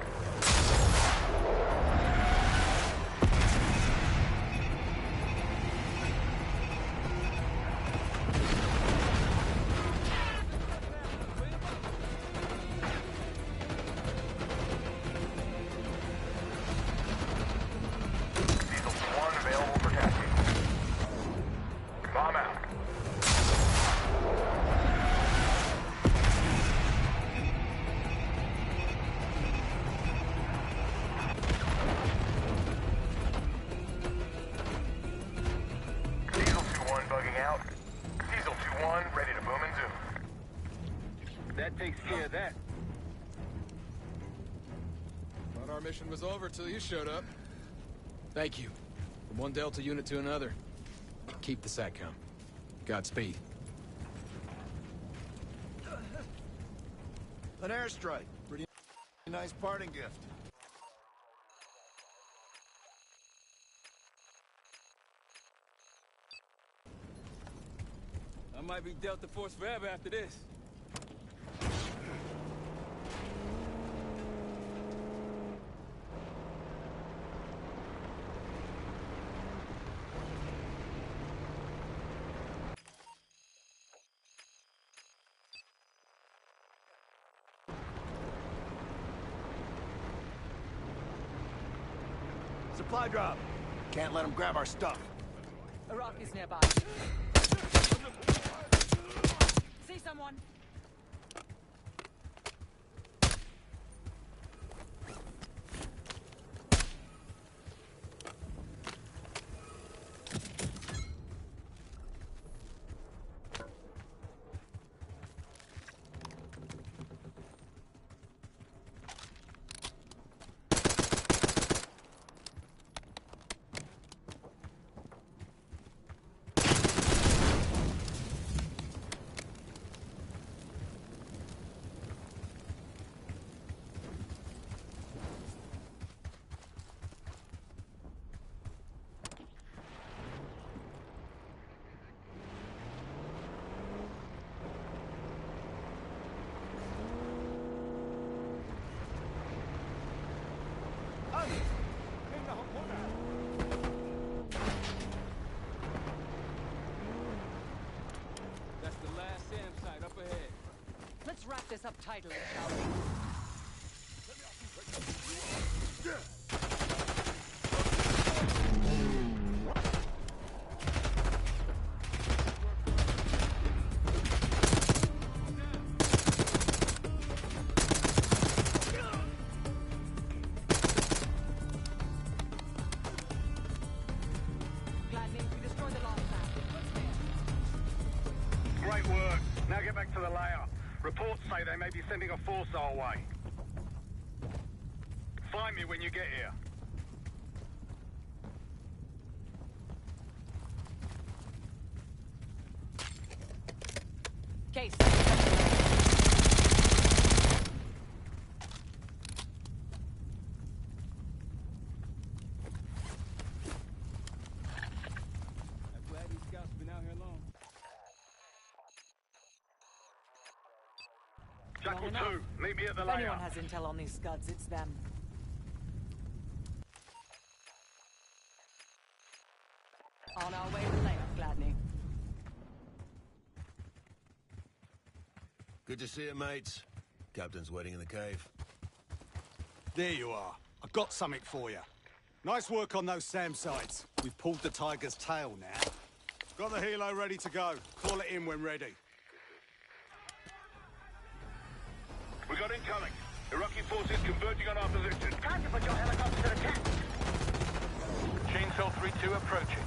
Diesel 2-1 available for tasking. Bomb out. Diesel 2-1 bugging out. Diesel 2-1 ready to boom and zoom. That takes care of that. Thought our mission was over till you showed up. Thank you. From one Delta unit to another. Keep the SATCOM. Godspeed. An airstrike. Pretty nice parting gift. I might be Delta Force forever after this. Supply drop. Can't let them grab our stuff. Iraqis nearby. See someone? That's the last SAM site up ahead. Let's wrap this up tidily, shall we? Great work. Now get back to the layout. Reports say they may be sending a force our way. Find me when you get here. Case. I'm glad these scouts been out here long. Jackal 2, meet me at the If anyone layout. has intel on these scuds, it's them. On our way to layup, Gladney. Good to see you, mates. Captain's waiting in the cave. There you are. I got something for you. Nice work on those SAM sites. We've pulled the tiger's tail now. Got the helo ready to go. Call it in when ready. We got incoming. Iraqi forces converging on our position. Time to put your helicopter to attack. Chainsaw 3-2 approaching.